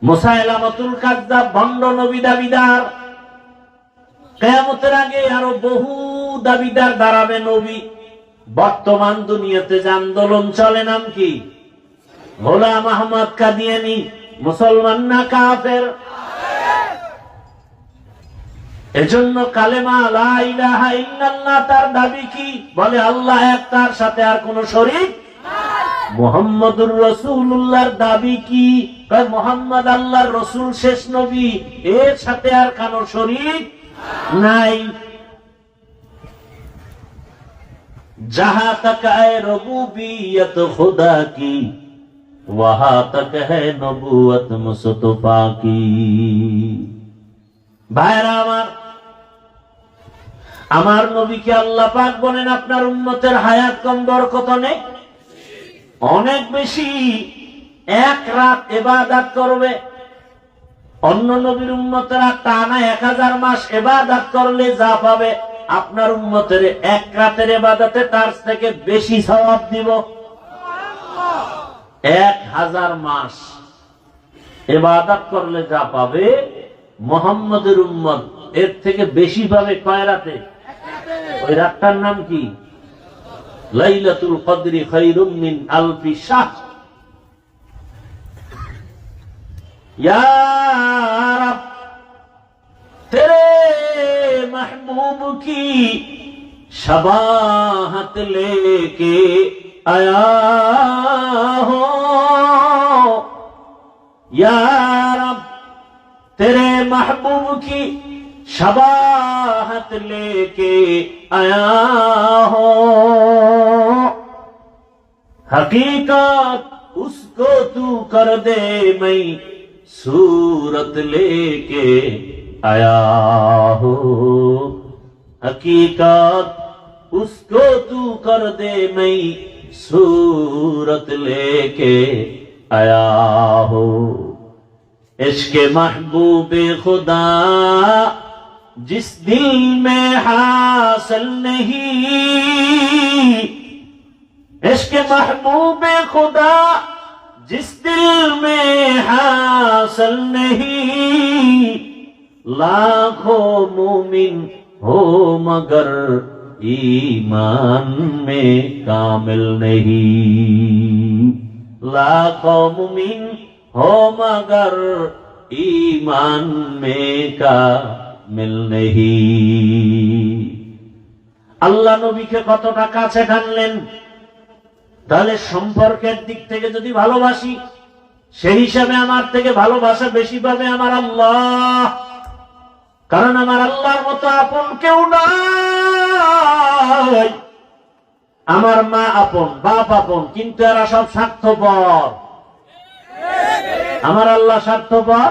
মুসাইলামাতুল কাযযাব ভণ্ড নবী দাবিদার। কিয়ামতের আগে আরো বহু দাবিদার দাঁড়াবে নবী। বর্তমান দুনিয়াতে যে আন্দোলন চলে নাম কি? গোলাম আহমদ কাদিয়ানী। মুসলমান না কাফের? এজন্য কালেমা লা ইলাহা ইল্লাল্লাহ তার দাবি কি? বলে আল্লাহ এক, তার সাথে আর কোন শরীক। মুহাম্মাদুর রাসূলুল্লাহর দাবি কি? মুহাম্মদ আল্লাহর রাসূল, শেষ নবী, এর সাথে আর কোন শরীক নাই। जहां तक है रबूबियत खुदा की वहां तक है नबूवत मुस्तफा की। ভাইরা আমার নবীকে আল্লাহ পাক বলেন আপনার উম্মতের হায়াত কম, বরকত নেই, অনেক বেশি। এক রাত ইবাদত করবে, অন্য নবীর উম্মতেরা টানা 1000 মাস ইবাদত করলে যা পাবে, আপনার উম্মতের এক রাতের ইবাদতে তার থেকে বেশি সওয়াব দিব। 1000 মাস ইবাদত করলে যা পাবে, মুহাম্মদের উম্মত এর থেকে বেশি পাবে। কয় রাতে? ওই রাতটার নাম কি? লাইলাতুল কদরি খায়রুম মিন আলফি শাহর। ইয়া রব तेरे महबूब की शबाहत लेके आया हो या रब, तेरे महबूब की शबाहत लेके आया हो। हकीकत उसको तू कर दे, मैं सूरत लेके आया हो। हकीकत उसको तू कर दे, मैं सूरत लेके आया हो। इश्क महबूबे खुदा जिस दिल में हासिल नहीं, इश्क महबूबे खुदा जिस दिल में हासिल नहीं, लाखों मोमिन हो मगर ईमान में कामिल नहीं। लाखों मोमिन हो मगर ईमान में कामिल नहीं। আল্লাহ নবীকে কতটা কাছে টানলেন। তাহলে সম্পর্কের দিক থেকে যদি ভালোবাসি, সেই হিসাবে আমার থেকে ভালোবাসা বেশি পাবে আমার আল্লাহ। কারণ আমার আল্লাহর মতো আপন কেউ নাই। আমার মা আপন, বাপ আপন, কিন্তু এরা সব স্বার্থপর। আমার আল্লাহ স্বার্থপর?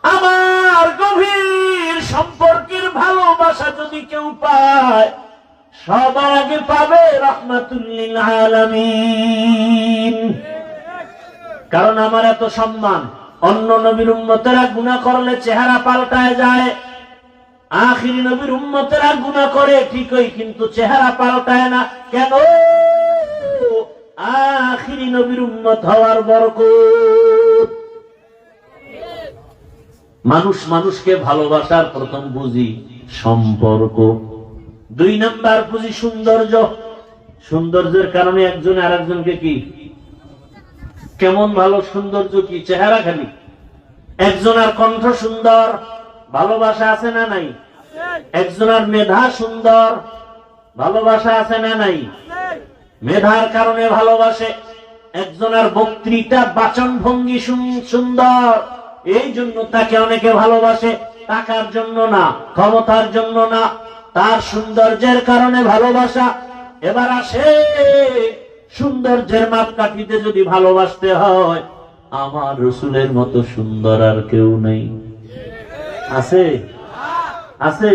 আমার গভীর সম্পর্কের ভালোবাসা যদি কেউ পায়, সবার আগে পাবে রাহমাতুল লিল আলামিন। কারণ আমার এত সম্মান। অন্য নবীর উম্মতেরা গুনাহ করলে চেহারা পাল্টায় যায়, আখিরি নবীর উম্মতেরা গুনাহ করে ঠিকই, কিন্তু চেহারা পাল্টায় না। কেন? আখিরি নবীর উম্মত হওয়ার বরকত। মানুষ মানুষকে ভালোবাসার প্রথম বুঝি সম্পর্ক, 2 নাম্বার বুঝি সৌন্দর্য। সৌন্দর্যের কারণে একজন আর একজনকে কি কেমন ভালো, সৌন্দর্য কি চেহারা খালি। একজনের কণ্ঠ সুন্দর, ভালোবাসা আছে না নাই? একজনের মেধা সুন্দর, ভালোবাসা আছে না নাই? মেধার কারণে ভালোবাসে। একজনের বক্তৃতা বাচন ভঙ্গি সুন্দর, এই জন্য তাকে অনেকে ভালোবাসে। টাকার জন্য না, ক্ষমতার জন্য না, তার সৌন্দর্যের কারণে ভালোবাসা। এবার আসে সৌন্দর্যের মাপকাঠিতে যদি ভালোবাসতে হয়, আমার রাসূলের মতো সুন্দর আর কেউ নেই। আছে? আছে?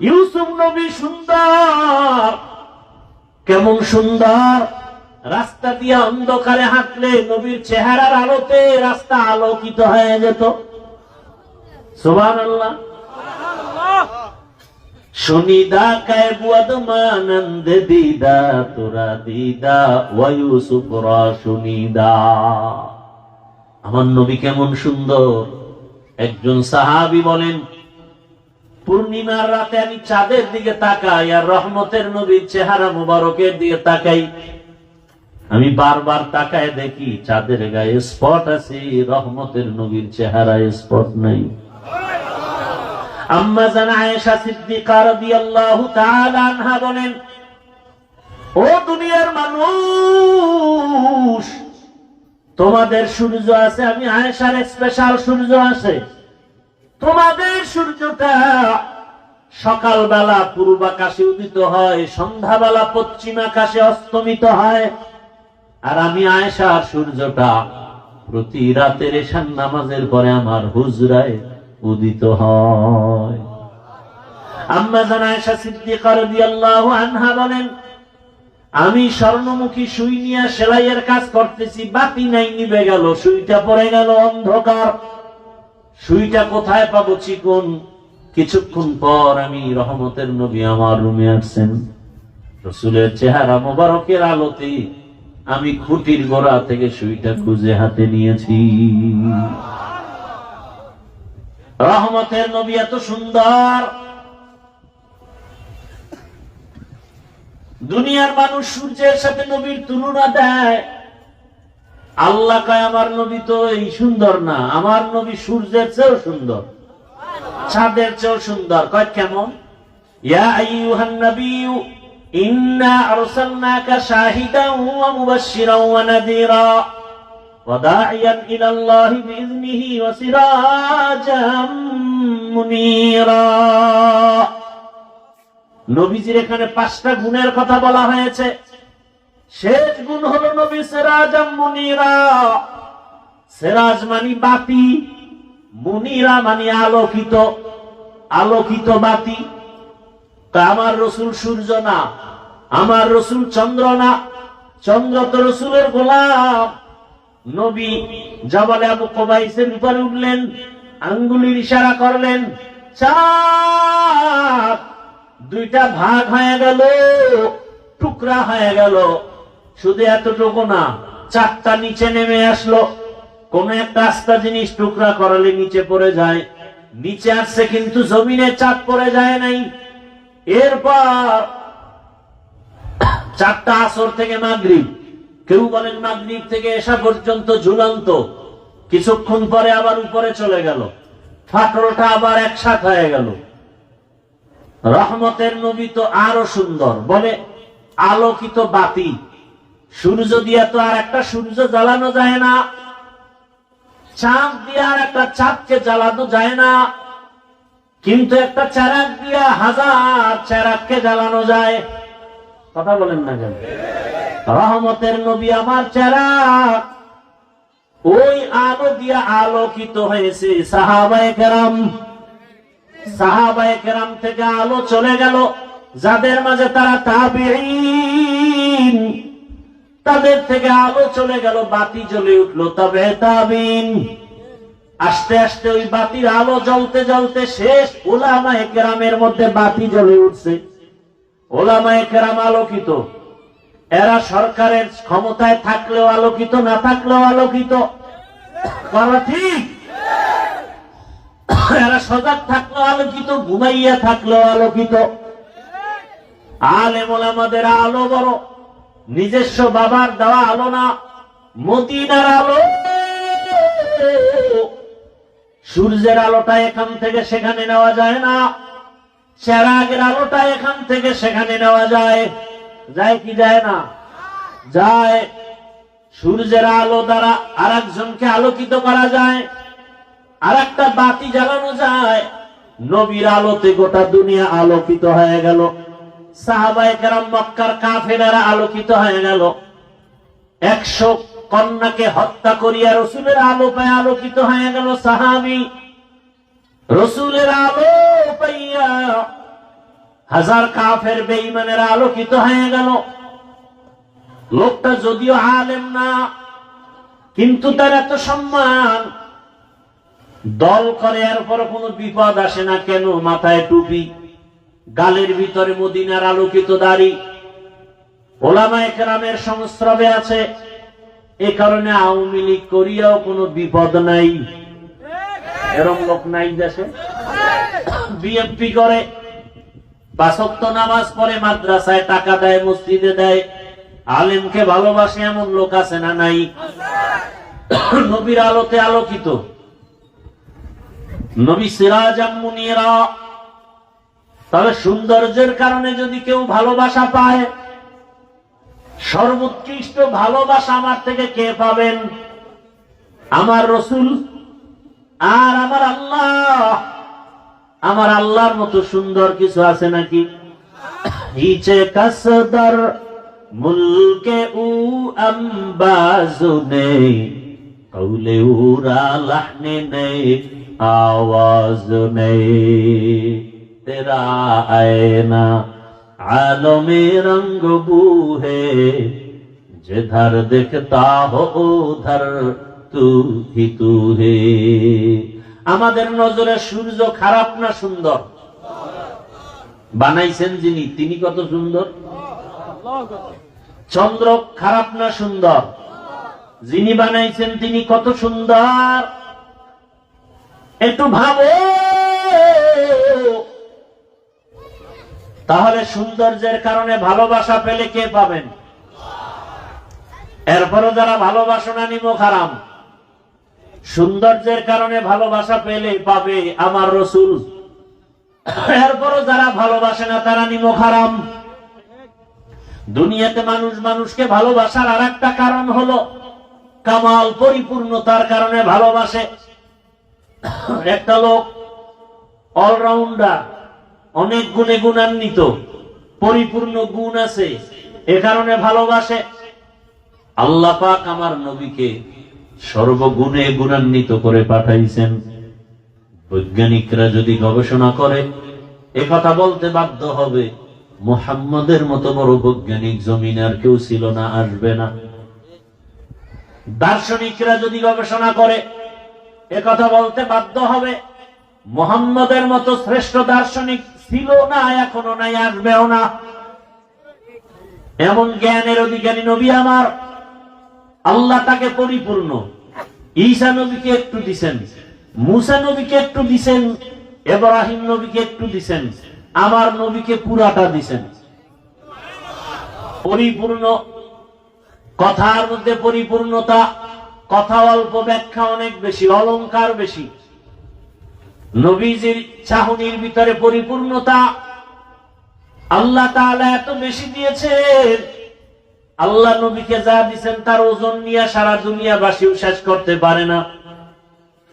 ইউসুফ নবী সুন্দর, কেমন সুন্দর! রাস্তা দিয়ে অন্ধকারে হাঁটলে নবীর চেহারার আলোতে রাস্তা আলোকিত হয়ে যেত। সুবহানাল্লাহ। সুনিদা কায় বুয়াদ মানন্দ দিদা তোরা দিদা ওয়া ইউসুফ রা সুনিদা। আমার নবী কেমন সুন্দর! একজন সাহাবী বলেন, পূর্ণিমার রাতে আমি চাঁদের দিকে তাকাই আর রহমতের নবীর চেহারা মুবারকের দিকে তাকাই। আমি বারবার তাকায় দেখি চাঁদের গায়ে স্পট আছে, রহমতের নবীর চেহারায় স্পট নাই। আম্মা জান আয়েশা সিদ্দিকা রাদিয়াল্লাহু তাআলা আনহা বলেন, ও দুনিয়ার মানুষ, তোমাদের সূর্য আছে, আমি আয়েশার স্পেশাল সূর্য আছে। তোমাদের সূর্যটা সকালবেলা পূর্ব আকাশে উদিত হয়, সন্ধ্যাবেলা পশ্চিম আকাশে অস্তমিত হয়। আর আমি আয়েশার সূর্যটা প্রতি রাতের এশার নামাজের পরে আমার হুজরায় উদিত হয়। আম্মা জান আয়েশা সিদ্দিকা রাদিয়াল্লাহু আনহা বলেন, আমি স্বর্ণমুখী সুই নিয়ে সেলাইয়ের কাজ করতেছি, বাতি নাই, নিভে গেল, সুইটা পড়ে গেল, অন্ধকার। সুইটা কোথায় পাবো চিকন? কিছুক্ষণ পর আমি রহমতের নবী আমার রুমে আসছেন। রাসূলের চেহারা মোবারকের আলোতে আমি খুঁটির গোড়া থেকে সুইটা খুঁজে হাতে নিয়েছি। রহমতের নবী এত সুন্দর, দুনিয়ার মানুষ সূর্যের সাথে নবীর তুলনা দেয়। আল্লাহ কয় আমার নবী তো এই সুন্দর না, আমার নবী সূর্যের চেয়েও সুন্দর, চাঁদের চেয়েও সুন্দর। কয় কেমন? ইয়া আইয়ুহান নাবিয়্যু ইন্না আরসালনাকা শাহিদান ওয়া মুবাশশিরান ওয়া নাযীরা ওয়া দাঈয়ান ইলাল্লাহি বিইذনিহি ওয়া সিরাজাম মুনীরা। নবীজির এখানে 5টা গুণের কথা বলা হয়েছে। শেষ গুণ হলো নবী সিরাজাম মুনীরা। সিরাজ মানে বাতি, মুনীরা মানে আলোকিত, আলোকিত বাতি। তা আমার রাসূল সূর্য না, আমার রাসূল চন্দ্র না, চন্দ্র তো রাসূলের গোলাম। নবী জাবালে আবু কুবাইসের উপরে উঠলেন, আঙ্গুলের ইশারা করলেন, চাঁদ 2টা ভাগ হয়ে গেল, টুকরা হয়ে গেল। শুধু এতটুকু না, 4টা নিচে নেমে আসলো। কোন একটা আস্তা জিনিস টুকরা করালে নিচে পড়ে যায়, নিচে আসছে কিন্তু জমিনে চাঁদ পড়ে যায় নাই। এরপর 4টা আসর থেকে মাগরিব, কেউ বলেন মাগরিব থেকে এশা পর্যন্ত ঝুলন্ত। কিছুক্ষণ পরে আবার উপরে চলে গেল, ফাটলটা আবার একসাথে হয়ে গেল। রহমতের নবী তো আরো সুন্দর, বলে আলোকিত বাতি। সূর্য দিয়ে তো আর একটা সূর্য জ্বালানো যায় না, চাঁদ দিয়ে আর একটা চাঁদকে জ্বালানো যায় না, কিন্তু একটা চেরাগ দিয়ে 1000 চেরাগকে জ্বালানো যায়। কথা বলেন না কেন? রহমতের নবী আমার চেরাগ, ওই আলো দিয়ে আলোকিত হয়েছে। সাহাবায়ে কেরাম, সাহাবায়ে কেরাম থেকে আলো চলে গেল যাদের মাঝে, তারা তাবেঈন, তাদের থেকে আলো চলে গেল, বাতি জ্বলে উঠলো তবে তাবিন। আস্তে আস্তে ওই বাতির আলো জ্বলতে জ্বলতে শেষ উলামায়ে কেরামের মধ্যে বাতি জ্বলে উঠছে। উলামায়ে কেরাম আলোকিত, এরা সরকারের ক্ষমতায় থাকলেও আলোকিত, না থাকলেও আলোকিত। ঠিক এরা সজাগ থাকলো আলোকিত, ঘুমাইয়া থাকলো আলোকিত। আলেম ওলামাদের আলো বড়, নিজস্ব বাবার দেওয়া আলো না, মদিনার আলো। সূর্যের আলোটা এখান থেকে সেখানে নেওয়া যায় না, চেরাগের আলোটা এখান থেকে সেখানে নেওয়া যায়। যায় কি যায় না? যায়। সূর্যের আলো দ্বারা আরেকজনকে আলোকিত করা যায়, আর একটা বাতি জ্বালানো যায়। নবীর আলোতে গোটা দুনিয়া আলোকিত হয়ে গেল। সাহাবায়ে কেরাম, মক্কার কাফেরেরা আলোকিত হয়ে গেল। 100 কন্যাকে হত্যা করিয়া রসুলের আলো পায় আলোকিত হয়ে গেল সাহাবী। রসুলের আলো পাইয়া 1000 কাফের বেঈমানেরা আলোকিত হয়ে গেল। লোকটা যদিও আলেম না, কিন্তু তার এত সম্মান, দল করে, এরপর কোনো বিপদ আসে না কেন? মাথায় টুপি, গালের ভিতরে মদিনার আলোকিত দাড়ি, ওলামায়ে কেরামের সংস্রবে আছে। এ কারণে আওয়ামী লীগ করিয়াও কোনো বিপদ নাই। এরকম লোক নাই দেশে? বিএনপি করে, 5 ওয়াক্ত নামাজ পড়ে, মাদ্রাসায় টাকা দেয়, মসজিদে দেয়, আলেমকে ভালোবাসে, এমন লোক আছে না নাই? নবীর আলোতে আলোকিত, নবী সিরাজাম মুনিরা। তবে সৌন্দর্যের কারণে যদি কেউ ভালোবাসা পায়, সর্বোৎকৃষ্ট ভালোবাসা আমার থেকে কে পাবেন? আমার রসুল আর আমার আল্লাহ। আমার আল্লাহর মতো সুন্দর কিছু আছে নাকি? হিচে কাসদার মুলকে উ আম্বাজু নেই, কৌলে উরা লাহনে নেই, आवाज नहीं तेरा आईना आलमे रंग बू है जिधर दिखता हो उधर तू ही तू है। আমাদের নজরে সূর্য খারাপ না সুন্দর? বানাইছেন যিনি, তিনি কত সুন্দর। চন্দ্র খারাপ না সুন্দর? যিনি বানাইছেন তিনি কত সুন্দর। একটু ভাবো, তাহলে সৌন্দর্যের কারণে ভালোবাসা পেলে কে পাবেন? এরপরও যারা ভালোবাসো না নিমক হারাম। সৌন্দর্যের কারণে ভালোবাসা পেলে পাবে আমার রসুল। এরপরও যারা ভালোবাসে না তারা নিমক হারাম। দুনিয়াতে মানুষ মানুষকে ভালোবাসার আর একটা কারণ হলো কামাল, পরিপূর্ণতার কারণে ভালোবাসে। একটা লোক অলরাউন্ডার, অনেক গুণে গুণান্বিত, পরিপূর্ণ গুণ আছে, এ কারণে ভালোবাসে। আল্লাহ পাক আমার নবীকে সর্বগুণে গুণান্বিত করে পাঠাইছেন। বৈজ্ঞানিকরা যদি গবেষণা করে এ কথা বলতে বাধ্য হবে, মুহাম্মদের মতো বড় বৈজ্ঞানিক জমিনে আর কেউ ছিল না, আসবে না। দার্শনিকরা যদি গবেষণা করে এ কথা বলতে বাধ্য হবে, মুহাম্মদের মতো শ্রেষ্ঠ দার্শনিক ছিল না, এখনো নাই, আসবেও না। এমন জ্ঞানের অধিকারী নবী আমার। আল্লাহ তাকে পরিপূর্ণ। ঈসা নবীকে একটু দিছেন, মুসা নবীকে একটু দিছেন, ইব্রাহিম নবীকে একটু দিছেন, আমার নবীকে পুরাটা দিছেন। পরিপূর্ণ, কথার মধ্যে পরিপূর্ণতা, কথা অল্প, ব্যাখ্যা অনেক বেশি, অলংকার বেশি। নবীজির চাহনির ভিতরে পরিপূর্ণতা। আল্লাহ তাআলা এত বেশি দিয়েছেন, আল্লাহ নবীকে যা দিয়েছেন তার ওজন নিয়ে সারা দুনিয়াবাসীও শেষ করতে পারে না।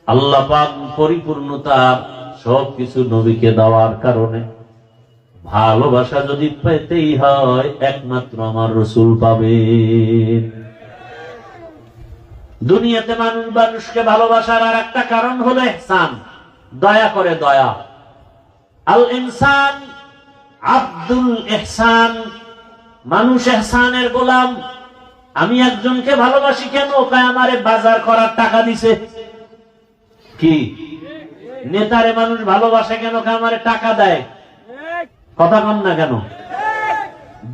আল্লাহ পাক পরিপূর্ণতা সবকিছু নবীকে দেওয়ার কারণে ভালোবাসা যদি পেতেই হয় একমাত্র আমার রসুল পাবেন। দুনিয়াতে মানুষ মানুষকে ভালোবাসার আর একটা কারণ হলো ইহসান, দয়া করে, দয়া। আল ইনসান আব্দুল ইহসান, মানুষ ইহসানের গোলাম। আমি একজনকে ভালোবাসি কেন? কয় আমারে বাজার করার টাকা দিছে। কি নেতারে মানুষ ভালোবাসে কেন? কয় আমারে টাকা দেয়। কথা কন না কেন?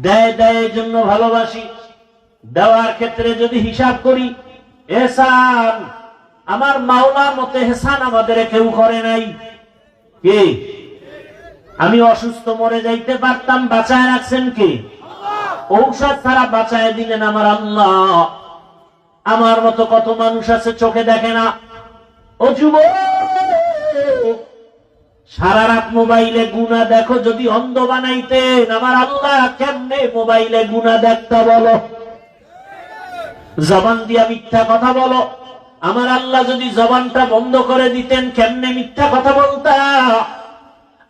দেয়, দেয় এই জন্য ভালোবাসি। দেওয়ার ক্ষেত্রে যদি হিসাব করি, এহসান আমার মাওলার মতো এহসান আমাদের কেউ করে নাই। কে? আমি অসুস্থ মরে যাইতে পারতাম, বাঁচায় রাখছেন কে? ঔষধ ছাড়া বাঁচায় দিলেন আমার আল্লাহ। আমার মতো কত মানুষ আছে চোখে দেখে না। ও যুবক, সারা রাত মোবাইলে গুনাহ দেখো, যদি অন্ধ বানাইতেন আমার আল্লাহ কেমনে মোবাইলে গুনাহ দেখতে বলো? জবান দিয়া মিথ্যা কথা বলো, আমার আল্লাহ যদি জবানটা বন্ধ করে দিতেন কেমনে মিথ্যা কথা বলতা?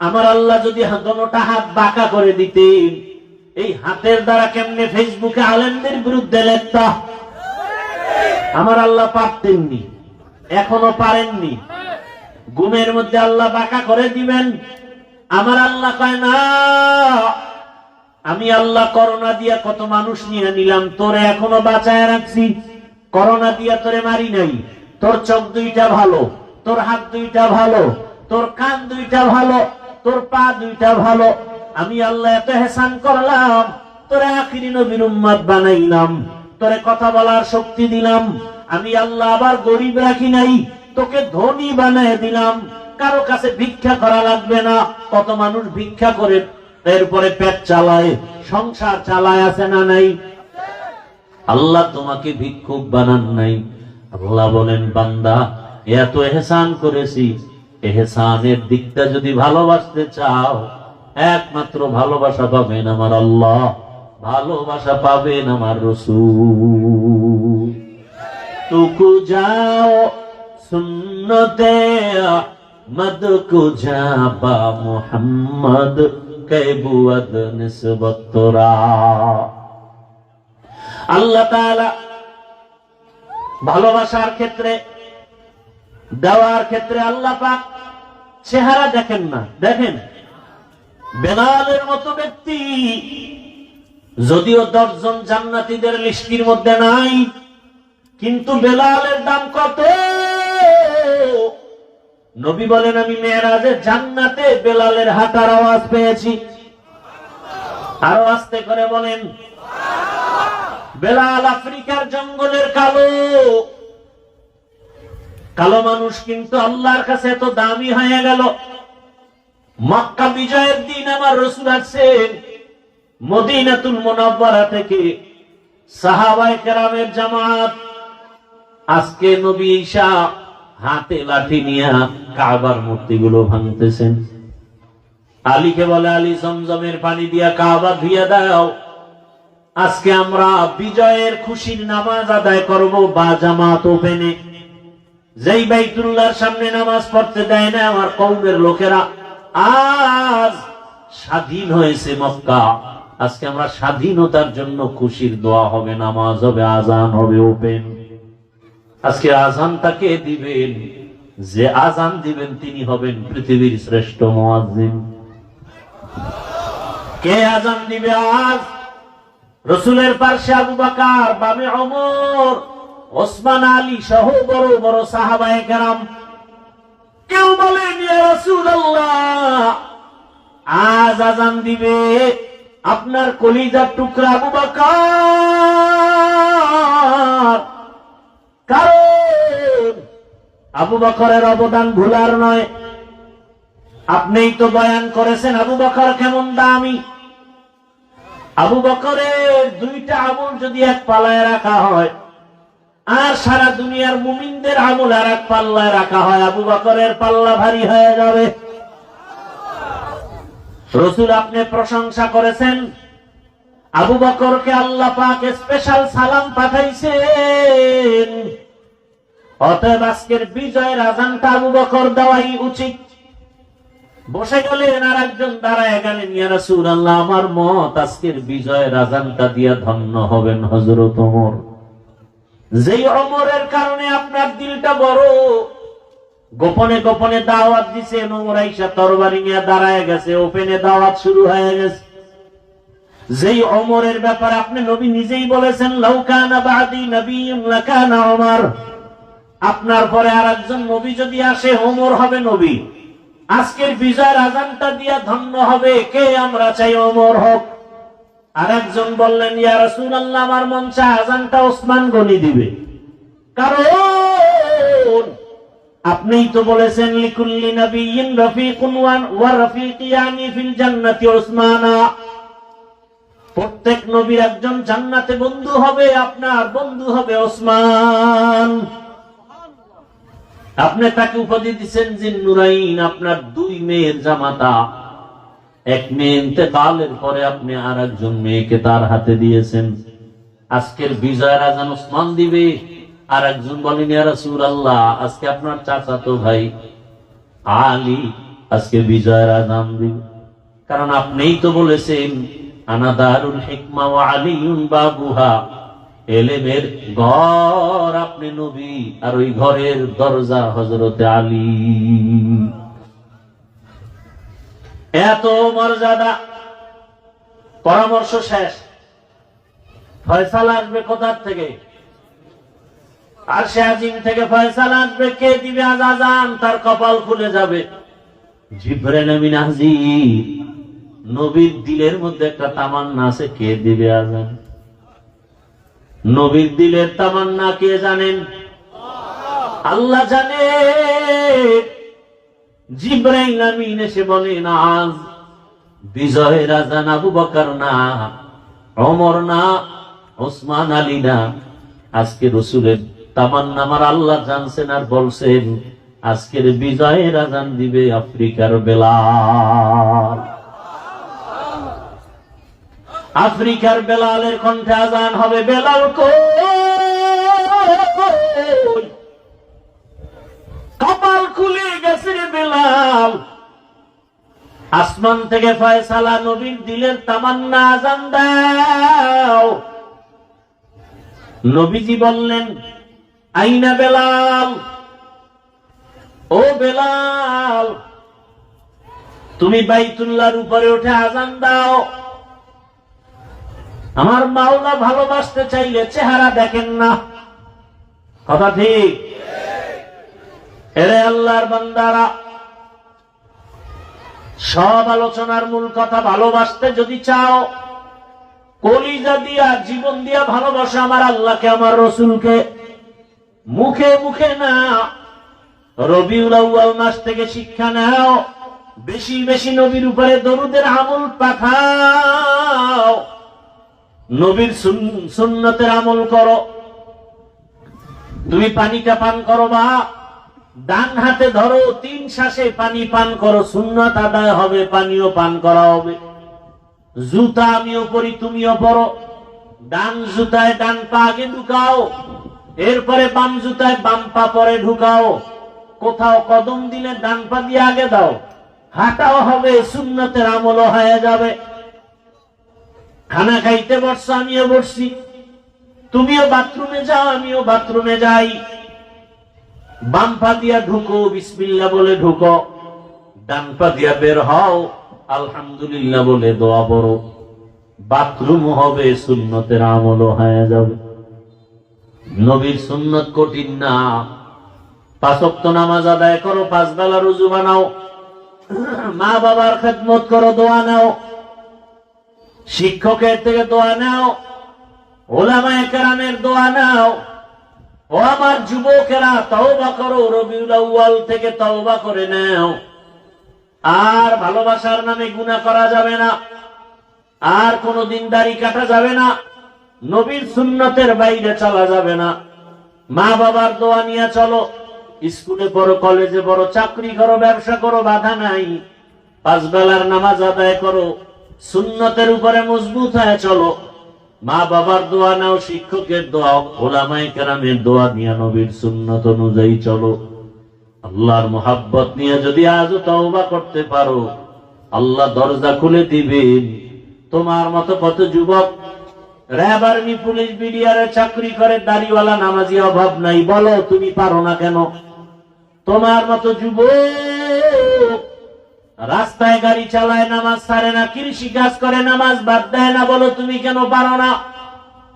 আমার আল্লাহ যদি দোনোটা হাত বাঁকা করে দিতেন, এই হাতের দ্বারা কেমনে ফেসবুকে আলেমদের বিরুদ্ধে লেখতা? আমার আল্লাহ পারতেননি, এখনো পারেননি। ঘুমের মধ্যে আল্লাহ বাঁকা করে দিবেন? আমার আল্লাহ কয় না, আমি আল্লাহ করোনা দিয়া কত মানুষ নিয়ে নিলাম, তোরে এখনো বাঁচায় রাখছি। করোনা দিয়া তোরে মারি নাই। তোর চোখ দুইটা ভালো, তোর হাত দুইটা ভালো, তোর কান দুইটা ভালো, তোর পা দুইটা ভালো। আমি আল্লাহ এত হেসান করলাম, তোরে আখিরি নবীর উম্মত বানাইলাম, তোরে কথা বলার শক্তি দিলাম। আমি আল্লাহ আবার গরিব রাখি নাই, তোকে ধনী বানায় দিলাম। কারো কাছে ভিক্ষা করা লাগবে না। কত মানুষ ভিক্ষা করে এরপরে পেট চালায়, সংসার চালায়, আছে না নাই? আল্লাহ তোমাকে ভিক্ষুক বানান নাই। আল্লাহ বলেন, বান্দা এত এহসান করেছি, এহসানের দিকটা যদি ভালোবাসতে চাও, একমাত্র ভালোবাসা পাবেন আমার আল্লাহ, ভালোবাসা পাবেন আমার রাসূল। তুকু যাও সুন্নতে আহমদ কো জাবা মুহাম্মদ কে বুয়াদ নিসবত তোরা। আল্লাহ তাআলা ভালোবাসার ক্ষেত্রে, দেওয়ার ক্ষেত্রে আল্লাহ পাক চেহারা দেখেন না। দেখেন বেলালের মতো ব্যক্তি যদিও 10 জন জান্নাতীদের লিস্টির মধ্যে নাই, কিন্তু বেলালের দাম কত? নবী বলেন, আমি মেরাজে জান্নাতে বেলালের হাঁটার আওয়াজ পেয়েছি। আরো আস্তে করে বলেন। বেলাল আফ্রিকার জঙ্গলের কালো কালো মানুষ, কিন্তু আল্লাহর কাছে এত দামি হয়ে গেল। মক্কা বিজয়ের দিন আমার রাসূল আসছেন মদিনাতুল মুনাওয়ারা থেকে, সাহাবায়ে কেরামের জামাত। আজকে নবী ঈসা হাতে লাঠি নিয়ে কাবার মূর্তিগুলো ভাঙতেছেন। আলীকে বলে, আলী জমজমের পানি দিয়া কাবা ধুইয়া দাও। আজকে আমরা বিজয়ের খুশির নামাজ আদায় করব বা জামাত ওপেনে। যেই বাইতুল্লাহর সামনে নামাজ পড়তে দেয় না আমার কওমের লোকেরা, আজ স্বাধীন হয়েছে মক্কা। আজকে আমরা স্বাধীনতার জন্য খুশির দোয়া হবে, নামাজ হবে, আজান হবে ওপেন। আজকে আজানটাকে দিবেন, যে আজান দিবেন তিনি হবেন পৃথিবীর শ্রেষ্ঠ মুয়াজ্জিন। কে আজান দিবে আজ? রাসূলের পাশে আবু বকর, বামে ওমর, ওসমান, আলী সহ বড় বড় সাহাবায়ে কেরাম। কেউ বলেন, ইয়া রাসূলুল্লাহ, আজ আজান দিবে আপনার কলিজার টুকরা আবু বকর। কারণ আবু বকরের অবদান ভুলার নয়। আপনিই তো বয়ান করেছেন আবু বকর কেমন দামি। আবু বকরের 2টা আমল যদি এক পাল্লায় রাখা হয়, আর সারা দুনিয়ার মুমিনদের আমল আর এক পাল্লায় রাখা হয়, আবু বকরের পাল্লা ভারী হয়ে যাবে। রাসূল আপনি প্রশংসা করেছেন, আবু বকরকে আল্লাহ পাক স্পেশাল সালাম পাঠাইছেন। অতএব আজকের বিজয়ের আজানটা আবু বকর দেওয়াই উচিত। বসে গেলেন, আর একজন দাঁড়ায় গেলেন, ইয়া রাসূলুল্লাহ, আমার মত আজকের বিজয়ের আজানটা দিয়া ধন্য হবেন হযরত ওমর। যেই ওমরের কারণে আপনার দিলটা বড়। গোপনে গোপনে দাওয়াত দিছে, ওমর আইসা তরবারি নিয়ে দাঁড়ায় গেছে, ওপেনে দাওয়াত শুরু হয়ে গেছে। যেই ওমরের ব্যাপারে আপনি নবী নিজেই বলেছেন, লাউ কানা বাদি নবিয়্যুন লাকানা ওমর, আপনার পরে আর একজন নবী যদি আসে ওমর হবে নবী। আজকের বিজয়ের আজানটা দিয়া ধন্য হবে কে? আমরা চাই ওমর হোক। আর একজন বললেন, ইয়া রাসূলুল্লাহ, আমার মন চায় আজানটা ওসমান গনি দিবে। কারণ আপনিই তো বলেছেন লিকুল্লি নাবিয়্যিন রাফিকুন ওয়া রাফিকিয়ানি ফিল জান্নাতি উসমানা, প্রত্যেক নবীর একজন জান্নাতে বন্ধু হবে, আপনার বন্ধু হবে ওসমান। আপনি তাকে উপাধি দিচ্ছেন জিন্নুরাইন, আপনার দুই মেয়ের জামাতা। এক মেয়ে ইন্তেকালের পরে আপনি আর একজন মেয়েকে তার হাতে দিয়েছেন। আজকের বিজয়ের আজান ওসমান দিবে, আর একজন বলেন ইয়া রাসূলুল্লাহ আজকে আপনার চাচাতো ভাই আলী আজকে বিজয়ের আজান দিবে। কারণ আপনিই তো বলেছেন আনা দারুল হিকমা ওয়া আলিয়ুন বাবুহা, এলেমের ঘর আপনি নবী, আর ওই ঘরের দরজা হযরতে আলী। এত মর্যাদা। পরামর্শ শেষ, ফয়সালা আসবে কোথার থেকে? আরশে আজিম থেকে ফয়সালা আসবে। কে দিবে আজান? তার কপাল খুলে যাবে। জিবরাইল আমিন হাজির। নবীর দিলের মধ্যে একটা তামান্না আছে, কে দিবে আজান? নবীর দিলের তামান্না কে জানেন? আল্লাহ জানে। জিবরাইল আমিন এসে বলেন আজ বিজয়ের আজান আবু বকর না, ওমর না, ওসমান আলী না, আজকে রাসূলের তামান্না আমার আল্লাহ জানছেন আর বলছেন আজকের বিজয়ের আজান দিবে আফ্রিকার বেলাল। আফ্রিকার বেলালের কণ্ঠে আজান হবে। বেলাল কই? কপাল খুলে গেছে রে বেলাল। আসমান থেকে ফয়সালা, নবীর দিলের তামান্না, আজান দাও। নবীজি বললেন আইনা বেলাল, ও বেলাল তুমি বাইতুল্লাহর উপরে উঠে আজান দাও। আমার মাওলা ভালোবাসতে চাইলে চেহারা দেখেন না, কথা ঠিক? এরে আল্লাহর বান্দারা, সব আলোচনার মূল কথা, ভালোবাসতে যদি চাও কলিজা দিয়া জীবন দিয়া ভালোবাসো আমার আল্লাহকে, আমার রসুলকে। মুখে মুখে না, রবিউল আউয়াল মাস থেকে শিক্ষা নাও, বেশি বেশি নবীর উপরে দরুদের আমল পাঠাও, নবীর সুন্নতের আমল করো। তুমি পানিটা পান করো বা ডান হাতে ধরো, 3 শ্বাসে পানি পান করো, সুন্নাত আদায় হবে, পানিও পান করা হবে। জুতা আমিও পরি, তুমিও পরো। ডান জুতায় ডান পা আগে ঢুকাও, এরপরে বাম জুতায় বাম পা পরে ঢুকাও। কোথাও কদম দিলে ডান পা দিয়ে আগে দাও, হাঁটাও হবে, সুন্নতের আমলও হয়ে যাবে। খানা খাইতে বসছো, আমিও বসছি, তুমিও বাথরুমে যাও, আমিও বাথরুমে যাই। বাম পা দিয়া ঢুকো, বিসমিল্লাহ বলে ঢুকো, ডান পা দিয়া বের হও, আলহামদুলিল্লাহ বলে দোয়া পড়ো। বাথরুম হবে, সুন্নতের আমলও হয়ে যাবে। নবীর সুন্নত কঠিন না। 5 ওয়াক্ত নামাজ আদায় করো, 5 বেলা রুজু বানাও, মা বাবার খেদমত করো, দোয়া নাও, শিক্ষকের থেকে দোয়া নাও, ওলামায়ে কেরামের দোয়া নাও। ও আমার যুবকেরা, তওবা করো, রবিউল আউয়াল থেকে তওবা করে নাও। আর ভালোবাসার নামে গুনাহ করা যাবে না, আর কোনদিন দাড়ি কাটা যাবে না, নবীর সুন্নতের বাইরে চলা যাবে না। মা বাবার দোয়া নিয়ে চলো, স্কুলে পড়ো, কলেজে পড়ো, চাকরি করো, ব্যবসা করো, বাধা নাই। 5 বেলার নামাজ আদায় করো, সুন্নতের উপরে মজবুত হয়ে চলো। মা বাবার দোয়া নাও, শিক্ষকের দোয়া, ওলামায়ে কেরামের দোয়া নিয়ে নবীর সুন্নত অনুযায়ী চলো। আল্লাহর মোহাব্বত নিয়ে যদি আজও তওবা করতে পারো, আল্লাহ দরজা খুলে দিবেন। তোমার মতো কত যুবক র‍্যাব, আর্মি, পুলিশ, বিডিআর চাকরি করে, দাড়িওয়ালা নামাজি অভাব নাই। বলো তুমি পারো না কেন? তোমার মতো যুবক রাস্তায় গাড়ি চালায়, নামাজ ছাড়ে না, কৃষি কাজ করে, নামাজ বাদ দেয় না। বলো তুমি কেন পারো না?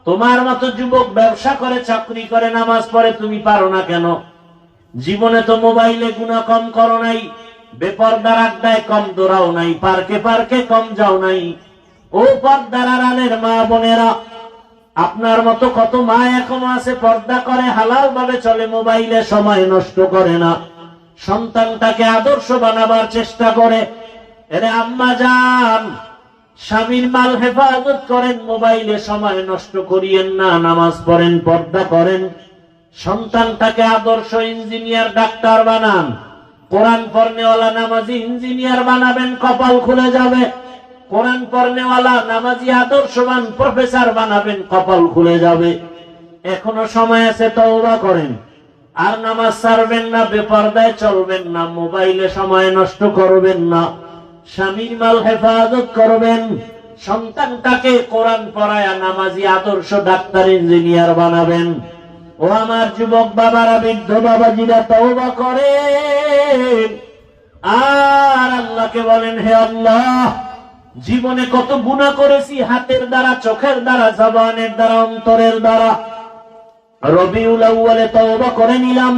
তোমার মতো যুবক ব্যবসা করে, চাকরি করে, নামাজ পড়ে, তুমি পারো না কেন? জীবনে তো মোবাইলে গুনাহ কম করো নাই, বেপরদার আড্ডায় কম দৌড়াও নাই, পার্কে পার্কে কম যাও নাই। ও পর্দার আড়ালের মা বোনেরা, আপনার মতো কত মা এখনো আছে পর্দা করে, হালাল ভাবে চলে, মোবাইলে সময় নষ্ট করে না। সন্তানটাকে আদর্শ বানাবার চেষ্টা করে। এরে আম্মা জান, স্বামীর মাল হেফাজত করেন, মোবাইলে সময় নষ্ট করিয়েন না, নামাজ পড়েন, পর্দা করেন। সন্তানটাকে আদর্শ ইঞ্জিনিয়ার, ডাক্তার বানান। কোরআন পড়নেওয়ালা নামাজি ইঞ্জিনিয়ার বানাবেন, কপাল খুলে যাবে। কোরআন পড়নেওয়ালা নামাজি আদর্শবান প্রফেসর বানাবেন, কপাল খুলে যাবে। এখনো সময় আছে, তওবা করেন। আর নামাজ ছাড়বেন না, বেপরদায় চলবেন না, মোবাইলে সময় নষ্ট করবেন না, স্বামীর মাল হেফাজত করবেন। সন্তানটাকে কোরআন পড়ায়া নামাজি আদর্শ ডাক্তার ইঞ্জিনিয়ার বানাবেন। ও আমার যুবক বাবারা, বৃদ্ধ বাবাজিরা, তওবা করেন আর আল্লাহকে বলেন, হে আল্লাহ, জীবনে কত গুনাহ করেছি, হাতের দ্বারা, চোখের দ্বারা, জবানের দ্বারা, অন্তরের দ্বারা। রবিউল আউয়ালে তওবা করে নিলাম,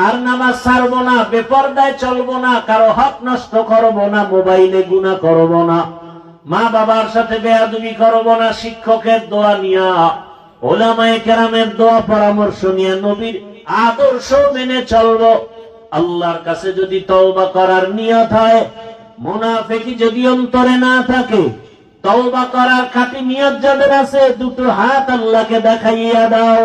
আর নামাজ ছাড়বো না, বেপরদায় চলবো না, কারো হক নষ্ট করবো না, মোবাইলে গুনাহ করবো না, মা বাবার সাথে বেয়াদবি করবো না, শিক্ষকের দোয়া নিয়া, ওলামায়ে কেরামের দোয়া পরামর্শ নিয়ে নবীর আদর্শ মেনে চলবো। আল্লাহর কাছে যদি তওবা করার নিয়ত হয়, মুনাফিকি যদি অন্তরে না থাকে, তওবা করার খাঁটি নিয়ত যাদের আছে, দুটো হাত আল্লাহকে দেখাইয়া দাও।